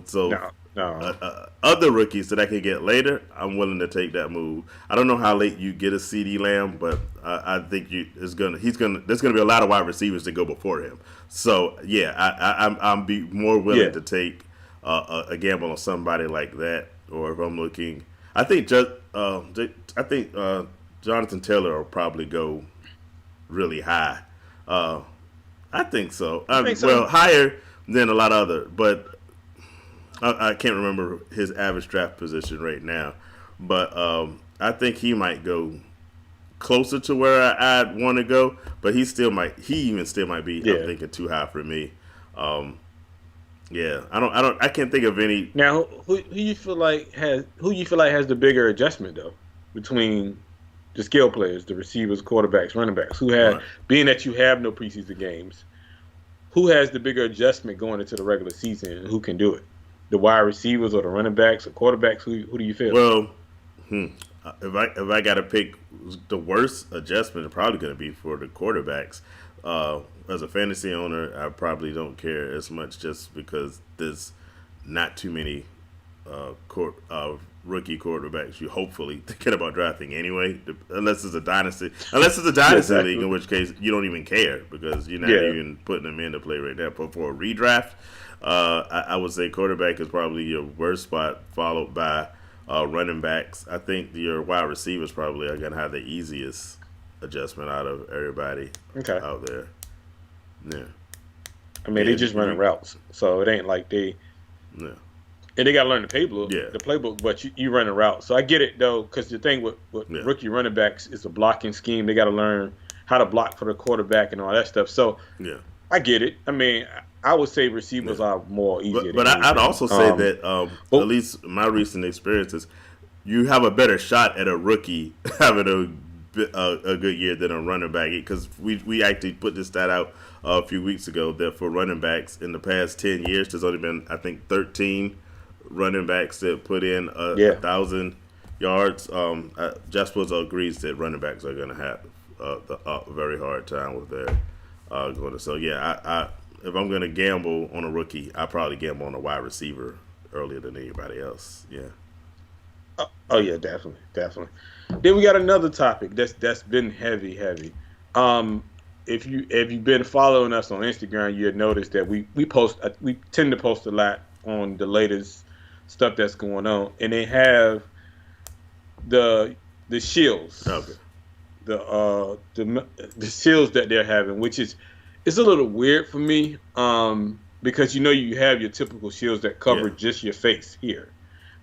No. Other rookies that I can get later, I'm willing to take that move. I don't know how late you get a CeeDee Lamb, but I think there's gonna be a lot of wide receivers that go before him. So yeah, I'm be more willing to take a gamble on somebody like that. Or if I'm looking, I think Jonathan Taylor will probably go really high. I think so. Well, higher than a lot of other, but. I can't remember his average draft position right now, but I think he might go closer to where I'd want to go. But he even still might be. I'm thinking too high for me. I can't think of any.
Now, who you feel like has the bigger adjustment though between the skill players, the receivers, quarterbacks, running backs? Being that you have no preseason games, who has the bigger adjustment going into the regular season, and who can do it? The wide receivers or the running backs or quarterbacks? Who do you feel?
Well, if I got to pick the worst adjustment, it's probably going to be for the quarterbacks. As a fantasy owner, I probably don't care as much just because there's not too many rookie quarterbacks you hopefully thinking about drafting anyway, unless it's a dynasty league, in which case you don't even care because you're not even putting them into play right now. But for a redraft, I would say quarterback is probably your worst spot, followed by running backs. I think your wide receivers probably are going to have the easiest adjustment out of everybody out there. Yeah.
I mean, they just running routes, so it ain't like they. Yeah. And they got to learn the playbook, but you run a route. So I get it, though, because the thing with rookie running backs is a blocking scheme. They got to learn how to block for the quarterback and all that stuff. So I get it. I mean, I would say receivers are more easier.
But I'd also say that, at least my recent experiences, you have a better shot at a rookie having a good year than a running back, because we actually put this stat out a few weeks ago that for running backs in the past 10 years, there's only been, I think, 13 running backs that put in 1,000 yards. Jasper agrees that running backs are going to have a very hard time with their going to. So yeah, I if I'm going to gamble on a rookie, I probably gamble on a wide receiver earlier than anybody else. Yeah.
Oh yeah, definitely. Then we got another topic that's been heavy. If you've been following us on Instagram, you had noticed that we tend to post a lot on the latest stuff that's going on, and they have the shields,
Okay.
the shields that they're having, which is it's a little weird for me, because you have your typical shields that cover just your face here,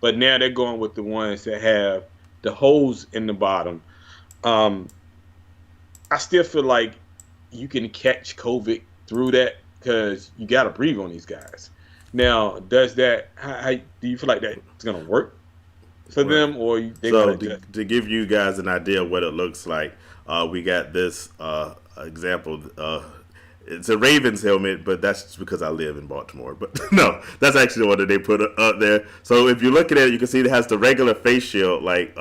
but now they're going with the ones that have the holes in the bottom. I still feel like you can catch COVID through that because you got to breathe on these guys. Now, how do you feel like that's going to work for them, or they
to give you guys an idea of what it looks like, we got this example. It's a Ravens helmet, but that's just because I live in Baltimore. But no, that's actually the one that they put up there. So if you look at it, you can see it has the regular face shield, like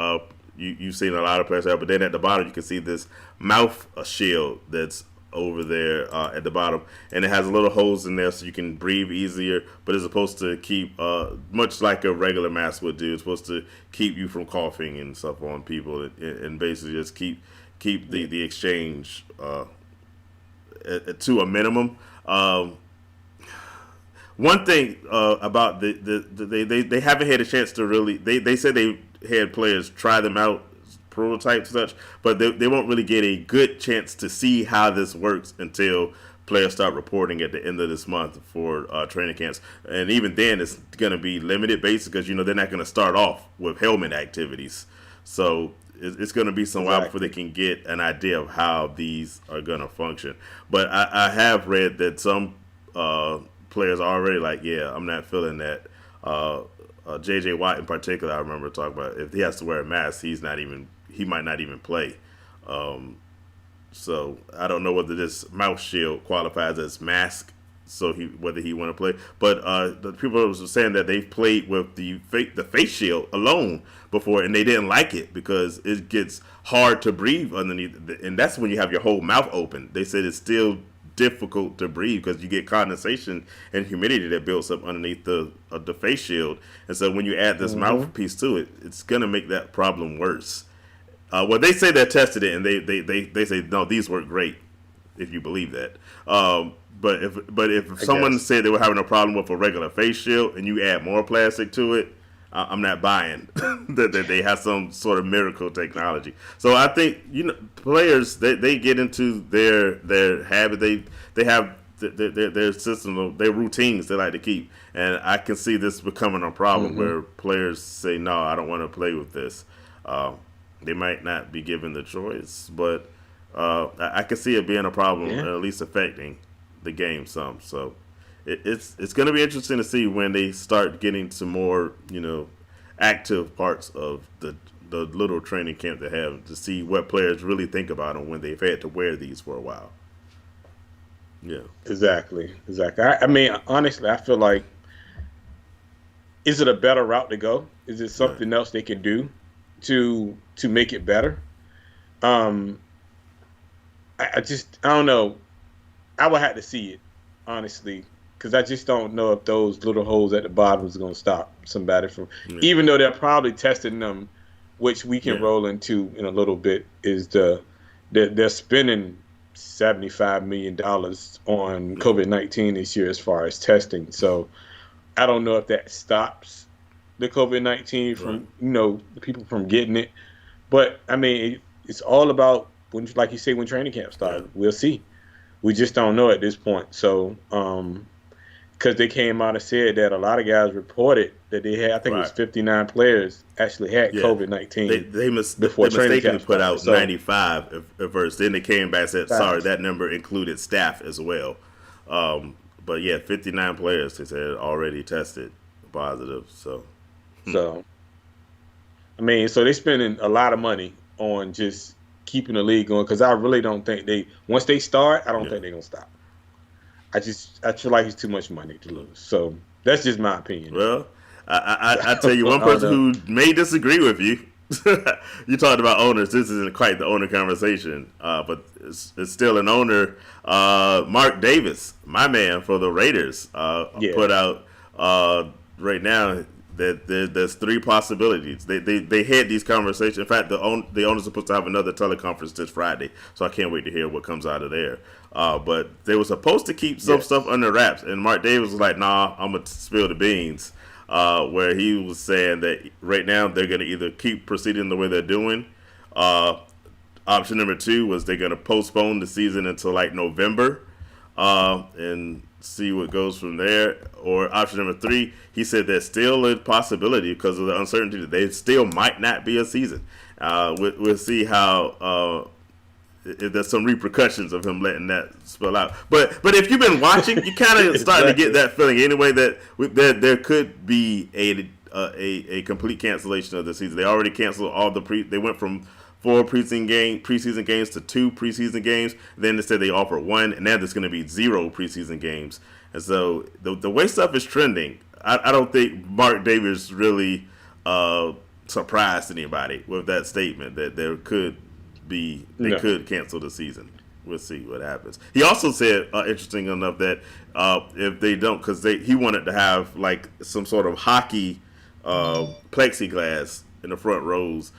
you've seen a lot of players have. But then at the bottom, you can see this mouth shield that's over there at the bottom, and it has little holes in there so you can breathe easier. But it's supposed to keep, much like a regular mask would do, it's supposed to keep you from coughing and stuff on people, and basically just keep the exchange to a minimum. One thing about they haven't had a chance to really. They said they had players try them out, prototypes such, but they won't really get a good chance to see how this works until players start reporting at the end of this month for training camps. And even then, it's going to be limited basis because they're not going to start off with helmet activities. So it's going to be some while before they can get an idea of how these are going to function. But I have read that some players are already like, yeah, I'm not feeling that. JJ Watt in particular, I remember talking about if he has to wear a mask, he might not even play. So I don't know whether this mouth shield qualifies as mask, so whether he want to play. But the people were saying that they've played with the face shield alone before, and they didn't like it because it gets hard to breathe underneath, and that's when you have your whole mouth open. They said it's still difficult to breathe because you get condensation and humidity that builds up underneath the face shield, and so when you add this mouthpiece to it, it's gonna make that problem worse. Well, they say they tested it, and they say no, these work great if you believe that. But if someone said they were having a problem with a regular face shield and you add more plastic to it, I'm not buying that they have some sort of miracle technology. So I think players they get into their habit. They have their system, their routines they like to keep, and I can see this becoming a problem where players say, no, I don't want to play with this. They might not be given the choice, but I can see it being a problem, or at least affecting the game some. So it's going to be interesting to see when they start getting to more active parts of the little training camp they have, to see what players really think about them when they've had to wear these for a while. Yeah,
exactly. I mean, honestly, I feel like, is it a better route to go? Is it something else they can do to make it better? I don't know. I would have to see it, honestly, because I just don't know if those little holes at the bottom is going to stop somebody from, even though they're probably testing them, which we can roll into in a little bit, is they're spending $75 million on COVID-19 this year as far as testing. So I don't know if that stops the COVID-19 from, the people from getting it. But, I mean, it's all about, like you say, when training camp started. We'll see. We just don't know at this point. So, because they came out and said that a lot of guys reported that they had, I think it was 59 players actually had COVID-19.
They mistakenly put out 95 at first. Then they came back and said, sorry, that number included staff as well. But 59 players they said already tested positive. So
I mean, so they're spending a lot of money on just keeping the league going because I really don't think once they start, I don't think they're gonna stop. I feel like it's too much money to lose. So that's just my opinion.
Well, I tell you,
I
one
don't
person
know.
who may disagree with you. You talked about owners. This isn't quite the owner conversation, but it's still an owner. Mark Davis, my man for the Raiders, put out right now that there's three possibilities. They had these conversations. In fact, the owners are supposed to have another teleconference this Friday, so I can't wait to hear what comes out of there. But they were supposed to keep some stuff under wraps, and Mark Davis was like, "Nah, I'm gonna spill the beans." Where he was saying that right now they're gonna either keep proceeding the way they're doing. Option number 2 was they're gonna postpone the season until like November, and see what goes from there. Or option number 3, he said there's still a possibility because of the uncertainty that there still might not be a season. We'll see how. If there's some repercussions of him letting that spill out. But if you've been watching, you kind of starting to get that feeling anyway that there could be a complete cancellation of the season. They already canceled all they went from 4 preseason games to 2 preseason games. Then they said they offer 1, and now there's going to be 0 preseason games. And so the way stuff is trending, I don't think Mark Davis really surprised anybody with that statement that there could could cancel the season. We'll see what happens. He also said, interesting enough, that if they don't, because he wanted to have like some sort of hockey plexiglass in the front rows,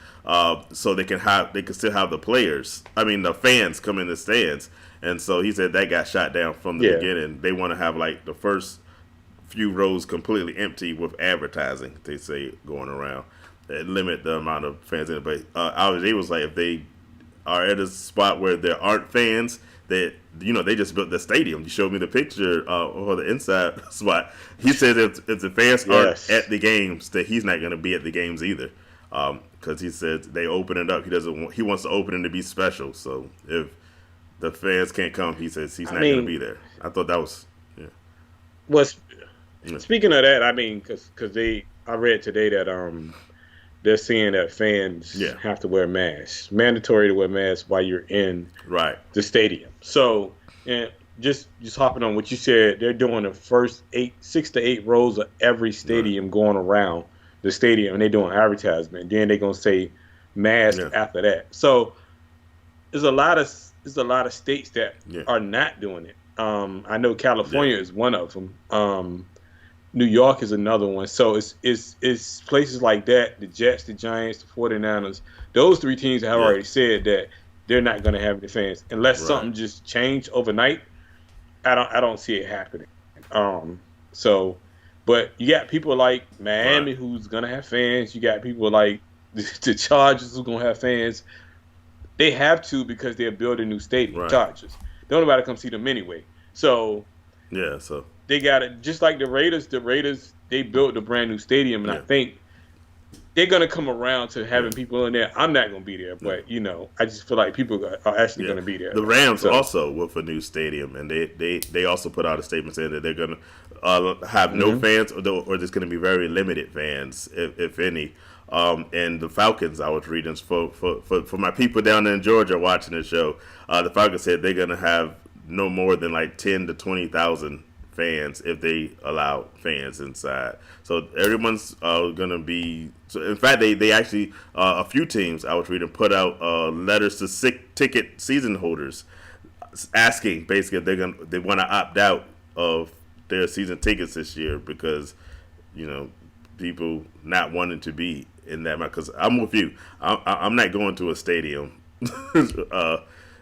so they can still have the fans come in the stands. And so he said that got shot down from the beginning. They want to have like the first few rows completely empty with advertising, they say, going around, and limit the amount of fans in it. But obviously, it was like if they are at a spot where there aren't fans, that they just built the stadium. You showed me the picture or the inside spot. He said if the fans aren't at the games, that he's not going to be at the games either, because he said they open it up. He wants to open it to be special. So if the fans can't come, he says he's not going to be there. I thought that was
Speaking of that, because I read today that they're saying that fans have to wear masks. Mandatory to wear masks while you're in the stadium. So, and just hopping on what you said, they're doing the first 6 to 8 rows of every stadium going around the stadium, and they're doing advertisement. Then they're gonna say mask after that. So there's a lot of states that are not doing it. I know California is one of them. New York is another one. So it's places like that, the Jets, the Giants, the 49ers, those 3 teams have already said that they're not going to have any fans unless something just changed overnight. I don't see it happening. But you got people like Miami who's going to have fans. You got people like the Chargers who's going to have fans. They have to because they're building new stadium. Chargers. Don't nobody come see them anyway. So they got it. Just like the Raiders, they built a brand new stadium, and I think they're going to come around to having people in there. I'm not going to be there, but, I just feel like people are actually going to be there.
The Rams also with a new stadium, and they also put out a statement saying that they're going to have no fans, or there's going to be very limited fans, if any. And the Falcons, I was reading, for my people down there in Georgia watching the show, the Falcons said they're going to have no more than like 10 to 20,000 fans if they allow fans inside. So everyone's going to be. So in fact, they actually a few teams I was reading put out letters to ticket season holders asking basically if they want to opt out of their season tickets this year because people not wanting to be in that. Because I'm with you. I'm not going to a stadium.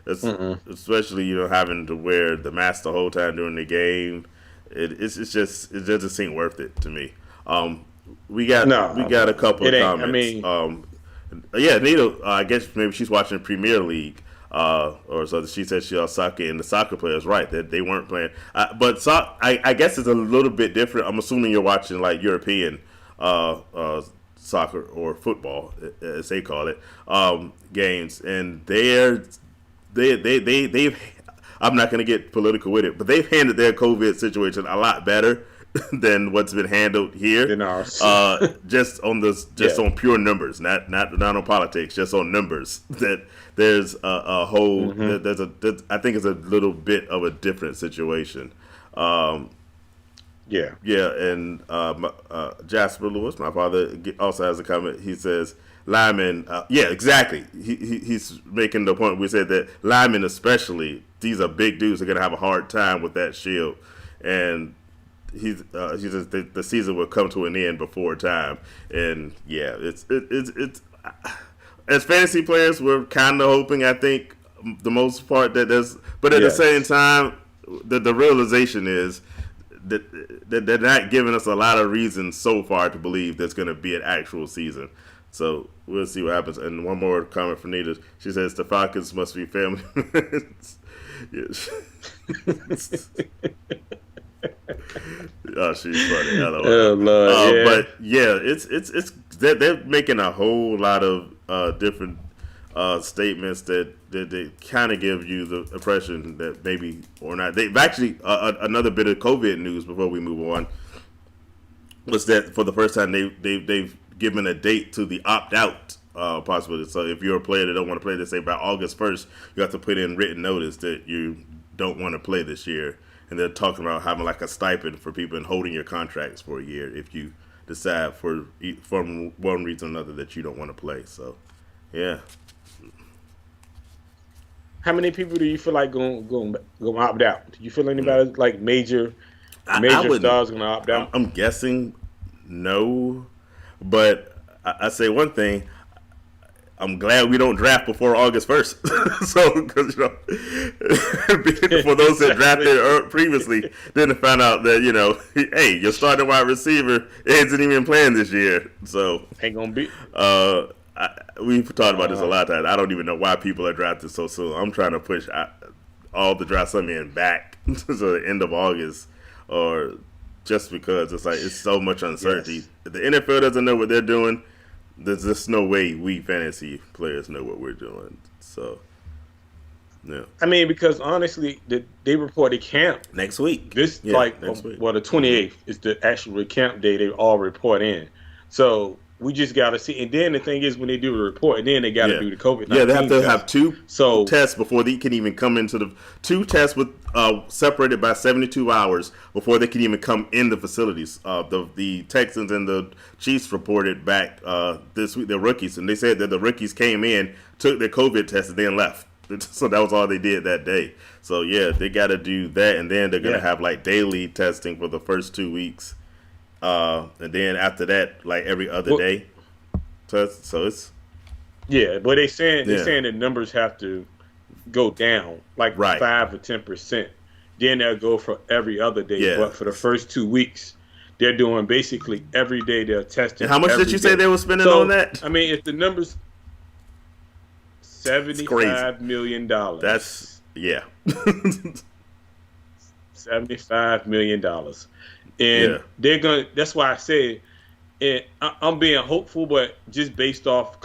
Especially having to wear the mask the whole time during the game. It doesn't seem worth it to me. We got a couple of comments. Nita, I guess maybe she's watching Premier League, or so she said she saw soccer, and the soccer players right that they weren't playing. But I guess it's a little bit different. I'm assuming you're watching like European soccer or football, as they call it, games, and they've. I'm not going to get political with it, but they've handled their COVID situation a lot better than what's been handled here.
Than ours.
Just on pure numbers, not on politics, just on numbers. That there's a whole I think it's a little bit of a different situation. And Jasper Lewis, my father, also has a comment. He says linemen, exactly. He's making the point. We said that linemen, especially, these are big dudes, are going to have a hard time with that shield, and he says the season will come to an end before time. And it's as fantasy players, we're kind of hoping, I think, the most part that there's, but at the same time, the realization is that they're not giving us a lot of reasons so far to believe there's going to be an actual season. So we'll see what happens. And one more comment from Nita. She says the Falcons must be family. Oh, she's funny.
Oh, Lord,
But it's they're making a whole lot of different statements that they kind of give you the impression that maybe or not. They've actually another bit of COVID news before we move on was that for the first time they've given a date to the opt-out possibility. So if you're a player that don't want to play, they say by August 1st you have to put in written notice that you don't want to play this year. And they're talking about having like a stipend for people and holding your contracts for a year if you decide for one reason or another that you don't want to play. So, yeah.
How many people do you feel like going opt out? Do you feel anybody like major stars going to opt out?
I'm guessing no, but I say one thing. I'm glad we don't draft before August 1st. So, because for those that drafted previously, then found out that hey, your starting wide receiver isn't even playing this year. So
ain't gonna be.
We've talked about this a lot of times. I don't even know why people are drafted so soon. I'm trying to push all the drafts I'm in back to the end of August, or just because it's so much uncertainty.
Yes.
If the NFL doesn't know what they're doing, there's just no way we fantasy players know what we're doing. So, yeah.
I mean, because honestly, they reported camp
next week.
Next week. The 28th is the actual camp day. They all report in. So we just got to see. And then the thing is, when they do the report, then they got to do the COVID-19
Yeah, they have to have two
So
tests before they can even come into the two tests with separated by 72 hours before they can even come in the facilities. The Texans and the Chiefs reported back this week, the rookies, and they said that the rookies came in, took their COVID test, and then left. So that was all they did that day. So yeah, they got to do that, and then they're gonna have like daily testing for the first 2 weeks, and then after that, like every other day test. So it's
but they're saying the numbers have to go down like 5 or 10%. Then they'll go for every other day.
Yeah.
But for the first 2 weeks, they're doing basically every day they're testing.
And how much did you say they were spending on that?
I mean, if the numbers $75 million.
That's
$75 million. And they're gonna. That's why I say, I'm being hopeful, but just based off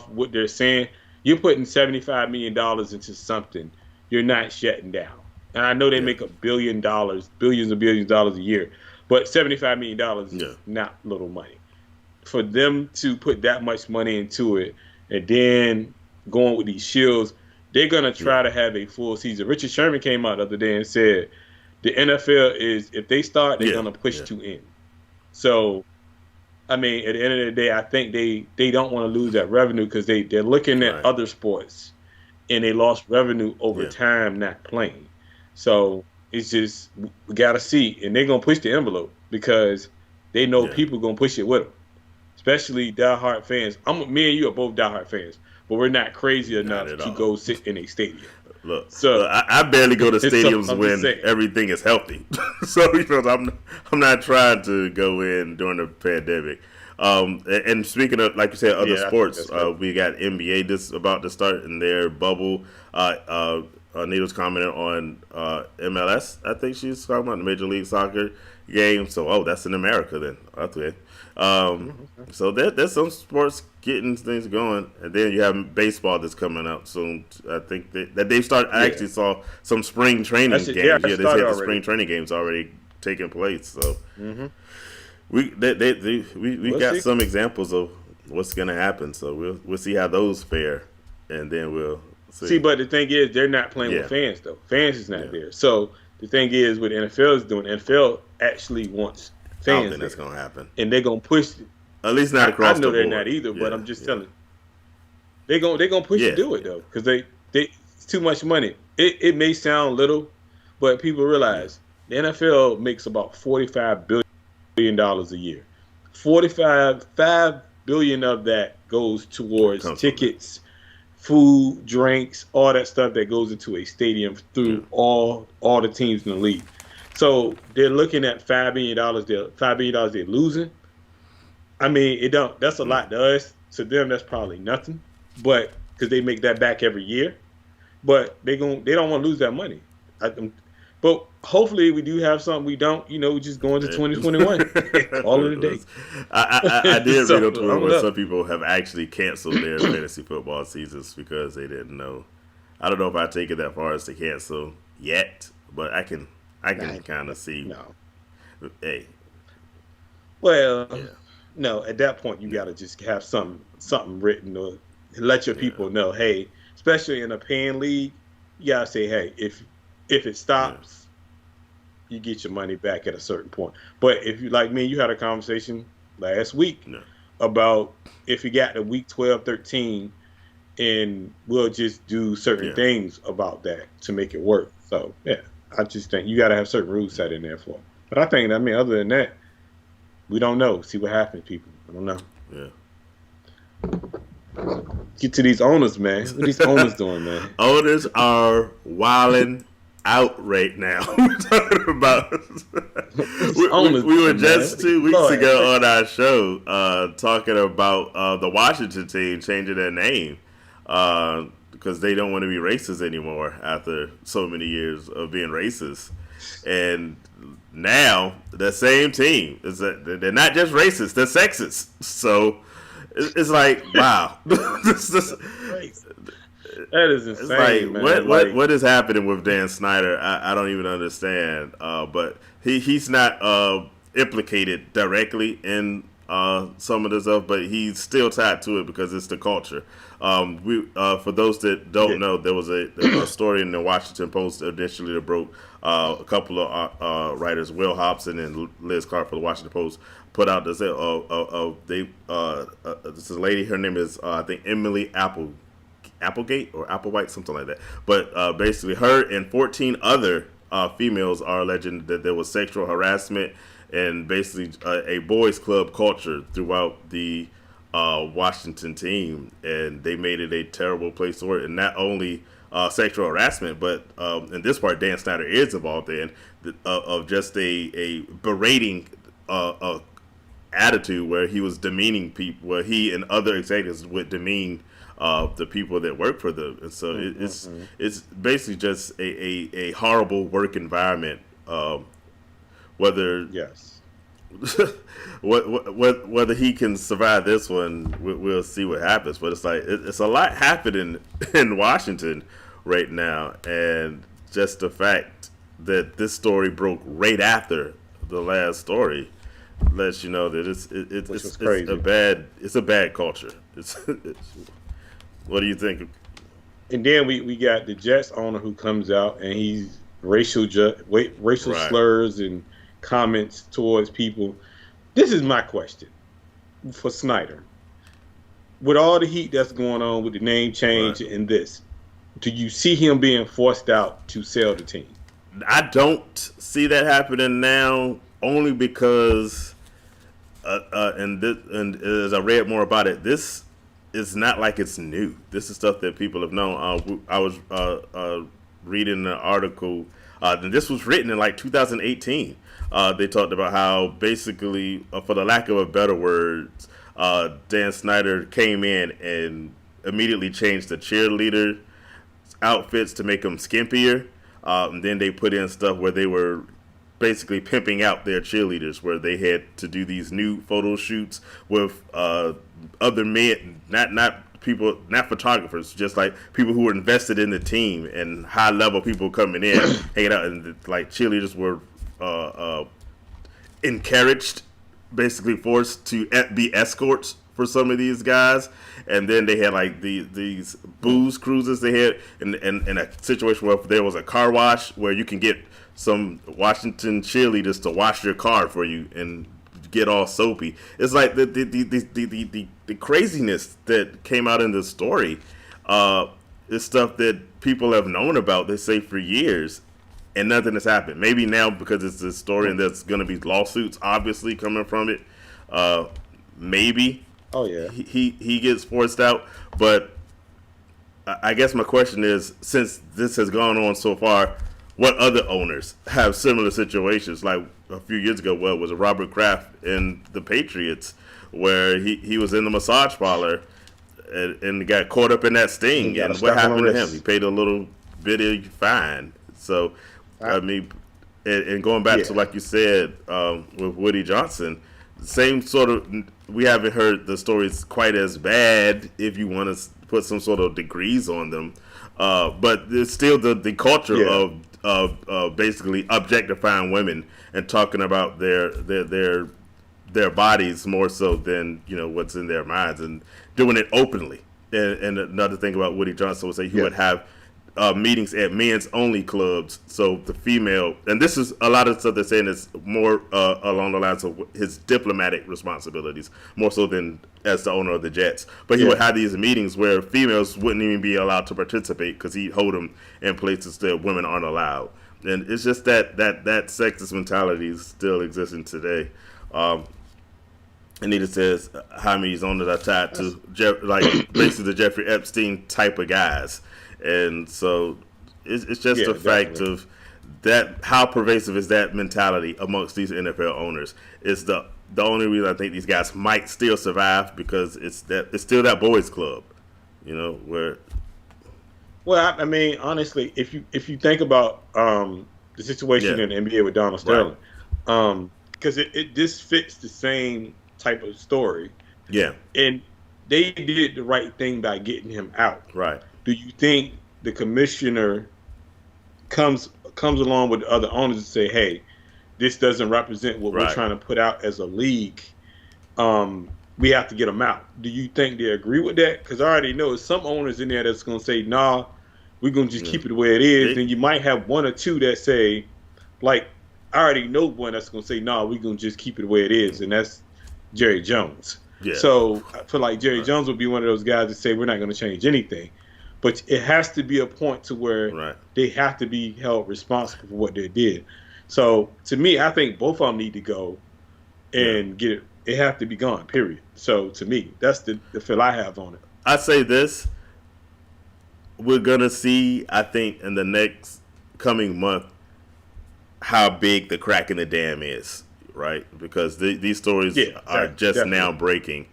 what they're saying, you're putting $75 million into something you're not shutting down. And I know they make billions and billions of dollars a year, but $75 million is not little money. For them to put that much money into it and then going with these shields, they're going to try to have a full season. Richard Sherman came out the other day and said the NFL is, if they start, they're going to push to end. So, I mean, at the end of the day, I think they don't want to lose that revenue because they're looking at other sports and they lost revenue over time not playing. So it's just, we got to see. And they're going to push the envelope because they know people going to push it with them, especially diehard fans. Me and you are both diehard fans, but we're not crazy enough to go sit in a stadium.
Look, I barely go to stadiums when everything is healthy. So I'm not trying to go in during the pandemic. And speaking of, like you said, other sports, we got NBA just about to start in their bubble. Needle's commented on MLS. I think she's talking about the Major League Soccer game. So, that's in America then. Okay. So there's some sports getting things going, and then you have baseball that's coming out soon. I think that they've started. I actually saw some spring training games. They said the spring training games already taking place. So we got some examples of what's going to happen. So we'll see how those fare, and then we'll see.
But the thing is, they're not playing with fans though. Fans is not there. So the thing is, what the NFL is doing, NFL actually wants fans.
I don't think that's going to happen,
and they're going to push.
At least not across the board.
I know they're not either, but I'm just telling you. They're gonna push to do it though, because they it's too much money. It may sound little, but people realize the NFL makes about $45 billion a year. $5 billion of that goes towards tickets, food, drinks, all that stuff that goes into a stadium through all the teams in the league. So they're looking at $5 billion. $5 billion they're losing. I mean, that's a lot to us. To them, that's probably nothing. But because they make that back every year, but they don't want to lose that money. But hopefully we do have something. We don't, we just go into 2021 all of the days.
I did read on Twitter where some people have actually canceled their fantasy football seasons because they didn't know. I don't know if I take it that far as to cancel yet, but I can kind of see.
No.
Hey.
Well, no. At that point, you got to just have something written or let your people know. Hey, especially in a paying league, you gotta say, hey, if it stops, you get your money back at a certain point. But if you like me, you had a conversation last week about if you got to week 12, 13, and we'll just do certain things about that to make it work. So I just think you got to have certain rules set in there for it. But I think, other than that, we don't know. See what happens, people. I don't know.
Yeah.
Get to these owners, man. What are these owners doing, man?
Owners are wilding out right now. We're talking about. we were just 2 weeks ago on our show talking about the Washington team changing their name because they don't want to be racist anymore after so many years of being racist. And now the same team they're not just racist; they're sexist. So. It's like, wow.
That is insane,
it's like,
man.
What is happening with Dan Snyder? I don't even understand. But he's not implicated directly in some of the stuff, but he's still tied to it because it's the culture. For those that don't know, there was a story in the Washington Post initially that broke. A couple of writers, Will Hobson and Liz Clark for the Washington Post, put out this. This is a lady. Her name is I think Emily Applegate or Applewhite, something like that. But basically, her and 14 other females are alleging that there was sexual harassment and basically a boys' club culture throughout the Washington team, and they made it a terrible place to work. And not only sexual harassment, but in this part, Dan Snyder is involved in of just a berating attitude where he was demeaning people, where he and other executives would demean the people that work for them. And so it's basically just a horrible work environment. Whether whether he can survive this one, we'll see what happens. But it's like it's a lot happening in Washington right now, and just the fact that this story broke right after the last story lets you know that it's a bad culture. It's what do you think?
And then we got the Jets owner who comes out and he's racial slurs and comments towards people. This is my question for Snyder. With all the heat that's going on with the name change and this, do you see him being forced out to sell the team?
I don't see that happening now, only because, and as I read more about it, this is not like it's new. This is stuff that people have known. I was reading an article, and this was written in like 2018. They talked about how basically, for the lack of a better words, Dan Snyder came in and immediately changed the cheerleader outfits to make them skimpier. And then they put in stuff where they were basically pimping out their cheerleaders, where they had to do these new photo shoots with other men, not people, not photographers, just like people who were invested in the team and high level people coming in, hanging out, and like cheerleaders were encouraged, basically forced to be escorts for some of these guys. And then they had like these booze cruises they had in a situation where there was a car wash where you can get some Washington cheerleaders to wash your car for you and get all soapy. It's like the craziness that came out in the story is stuff that people have known about, they say, for years, and nothing has happened. Maybe now because it's a story and there's going to be lawsuits obviously coming from it. Maybe.
Oh yeah.
He gets forced out, but I guess my question is, since this has gone on so far, what other owners have similar situations? Like a few years ago, was it Robert Kraft in the Patriots, where he was in the massage parlor and got caught up in that sting, and what happened to him? He paid a little bit of fine. So, I mean, and going back to, like you said, with Woody Johnson, same sort of, we haven't heard the stories quite as bad, if you want to put some sort of degrees on them, but it's still the culture of basically objectifying women and talking about their bodies more so than what's in their minds, and doing it openly. And another thing about Woody Johnson would say he would have meetings at men's only clubs, so the female, and this is a lot of stuff they're saying is more along the lines of his diplomatic responsibilities, more so than as the owner of the Jets. But he would have these meetings where females wouldn't even be allowed to participate because he'd hold them in places that women aren't allowed. And it's just that sexist mentality is still existing today. Anita says how many owners are tied to basically the Jeffrey Epstein type of guys. And so it's just a fact of that. How pervasive is that mentality amongst these NFL owners? It's the only reason I think these guys might still survive, because it's still that boys club, where.
Well, I mean, honestly, if you think about the situation in the NBA with Donald Sterling, because this fits the same type of story. Yeah, and they did the right thing by getting him out. Right. Do you think the commissioner comes along with the other owners and say, hey, this doesn't represent what we're trying to put out as a league? We have to get them out. Do you think they agree with that? Because I already know some owners in there that's going to say, nah, we're going to just keep it the way it is. Then you might have one or two that say, like, I already know one that's going to say, nah, we're going to just keep it the way it is. And that's Jerry Jones. Yeah. So I feel like Jerry Jones would be one of those guys that say we're not going to change anything. But it has to be a point to where they have to be held responsible for what they did. So to me, I think both of them need to go and get it. It have to be gone, period. So to me, that's the feel I have on it.
I say this. We're going to see, I think, in the next coming month, how big the crack in the dam is, right? Because these stories are just now breaking.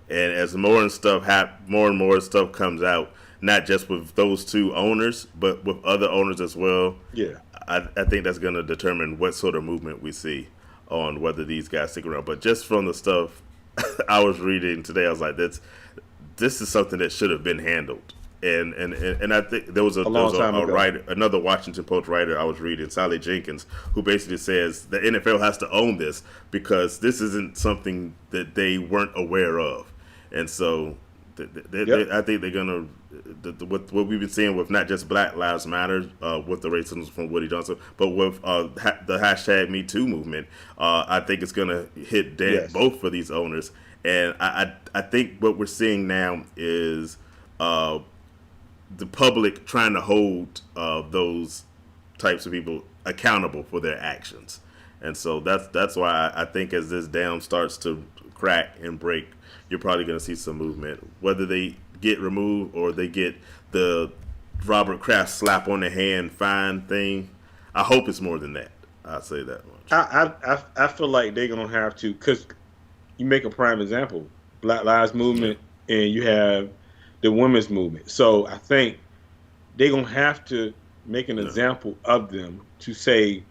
And as more and more stuff comes out, not just with those two owners, but with other owners as well. Yeah, I think that's going to determine what sort of movement we see on whether these guys stick around. But just from the stuff I was reading today, I was like, this is something that should have been handled. And I think there was a writer, another Washington Post writer I was reading, Sally Jenkins, who basically says the NFL has to own this because this isn't something that they weren't aware of. And so I think they're going to, what we've been seeing with not just Black Lives Matter, with the racism from Woody Johnson, but with the hashtag Me Too movement, I think it's going to hit both for these owners. And I think what we're seeing now is the public trying to hold those types of people accountable for their actions. And so that's why I think as this dam starts to crack and break, you're probably going to see some movement. Whether they get removed or they get the Robert Kraft slap on the hand fine thing, I hope it's more than that. I'll say that much.
I feel like they're going to have to, because you make a prime example, Black Lives Movement, and you have the women's movement. So I think they're going to have to make an example of them to say,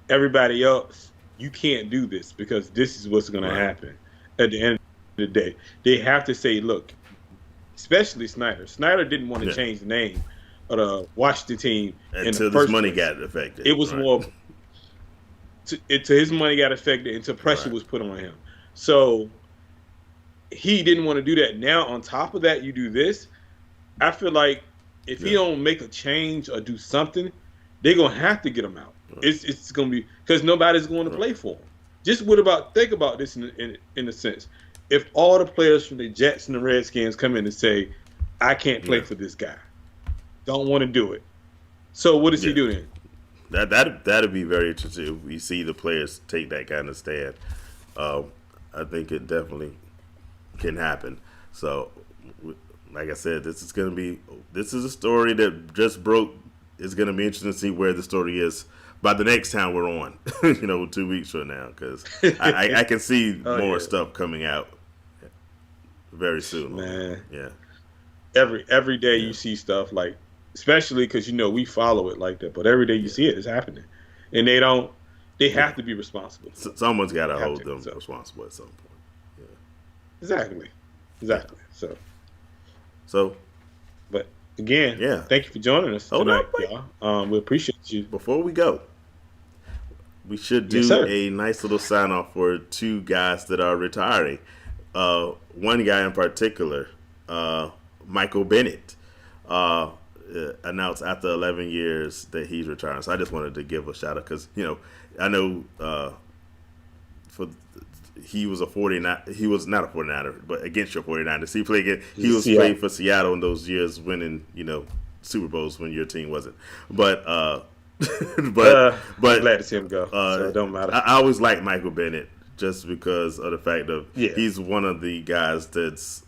everybody else, you can't do this because this is what's going to happen at the end of the day. They have to say, look, especially Snyder. Snyder didn't want to change the name of the Washington team
until this money got affected.
It was more. until his money got affected, until pressure was put on him. So he didn't want to do that. Now, on top of that, you do this. I feel like if he don't make a change or do something, they're gonna have to get him out. It's gonna be because nobody's going to play for him. Just think about this in a sense. If all the players from the Jets and the Redskins come in and say, "I can't play for this guy," don't want to do it. So what does he do then?
That'd be very interesting if we see the players take that kind of stand. I think it definitely can happen. So, like I said, this is a story that just broke. It's going to be interesting to see where the story is by the next time we're on. 2 weeks from now, because I can see more stuff coming out very soon.
Man,
yeah.
Every day you see stuff like, especially because we follow it like that. But every day you see it, it's happening, and they have to be responsible.
Someone's got to hold them responsible at some point.
Exactly. So, but again, thank you for joining us tonight, y'all. We appreciate you.
Before we go, we should do a nice little sign off for 2 guys that are retiring. One guy in particular, Michael Bennett, announced after 11 years that he's retiring. So I just wanted to give a shout out because I know he was a 49. He was not a 49er, but against your 49ers. He was playing for Seattle in those years, winning Super Bowls when your team wasn't. But glad
to see him go. So it don't matter.
I always liked Michael Bennett just because of the fact of he's one of the guys that's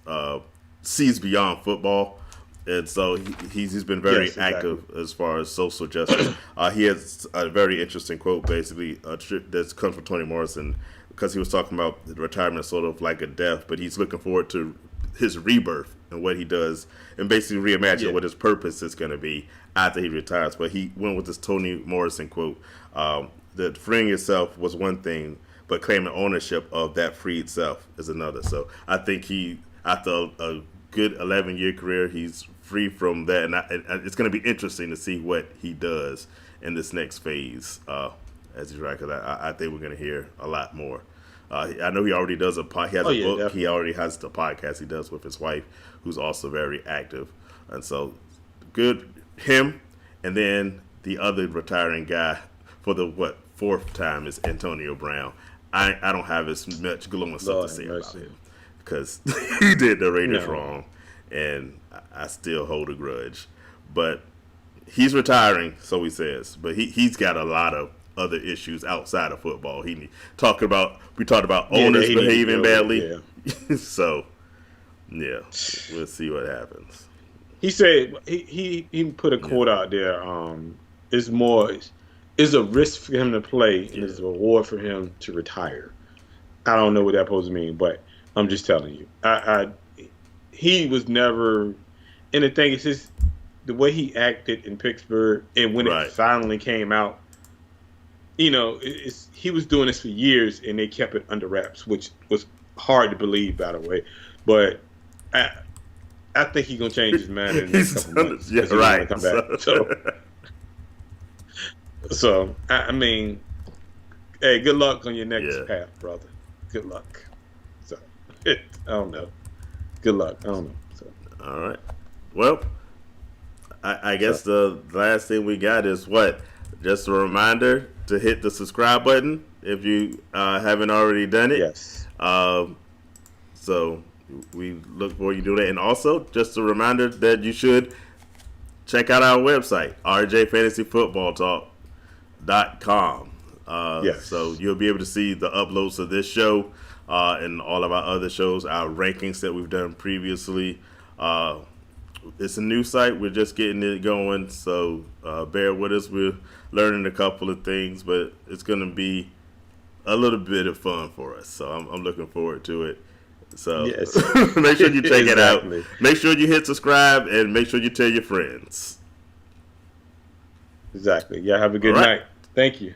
sees beyond football. And so he's been very active as far as social justice. He has a very interesting quote, basically, that comes from Toni Morrison, because he was talking about retirement sort of like a death, but he's looking forward to his rebirth and what he does and basically reimagine what his purpose is going to be after he retires. But he went with this Toni Morrison quote, that freeing yourself was one thing, but claiming ownership of that freed self is another. So I think after a good 11-year career, he's free from that, and it's going to be interesting to see what he does in this next phase as he's right, because I think we're going to hear a lot more. I know he already does he has a book. Definitely. He already has the podcast he does with his wife, who's also very active, and so good him. And then the other retiring guy for the 4th time is Antonio Brown. I don't have as much glowing stuff to say about him because he did the Raiders wrong, and I still hold a grudge. But he's retiring, so he says. But he's got a lot of other issues outside of football. We talked about owners behaving badly. So, we'll see what happens.
He said he put a quote out there. It's a risk for him to play, and it's a reward for him to retire. I don't know what that supposed to mean, but I'm just telling you. He was never, and the thing is, just the way he acted in Pittsburgh, and when it finally came out, he was doing this for years, and they kept it under wraps, which was hard to believe, by the way. But I think he's gonna change his mind in the next couple months. Yeah, right. Come back. So I mean, hey, good luck on your next path, brother. Good luck. So I don't know. Good luck. I don't know. So.
All right. Well, I guess the last thing we got is what? Just a reminder to hit the subscribe button if you haven't already done it.
Yes.
So we look forward to doing that. And also, just a reminder that you should check out our website, rjfantasyfootballtalk.com. So you'll be able to see the uploads of this show and all of our other shows, our rankings that we've done previously. It's a new site. We're just getting it going, so bear with us. We're learning a couple of things, but it's going to be a little bit of fun for us. So I'm looking forward to it. So make sure you check it out. Make sure you hit subscribe, and make sure you tell your friends.
Exactly. Yeah, have a good night. Thank you.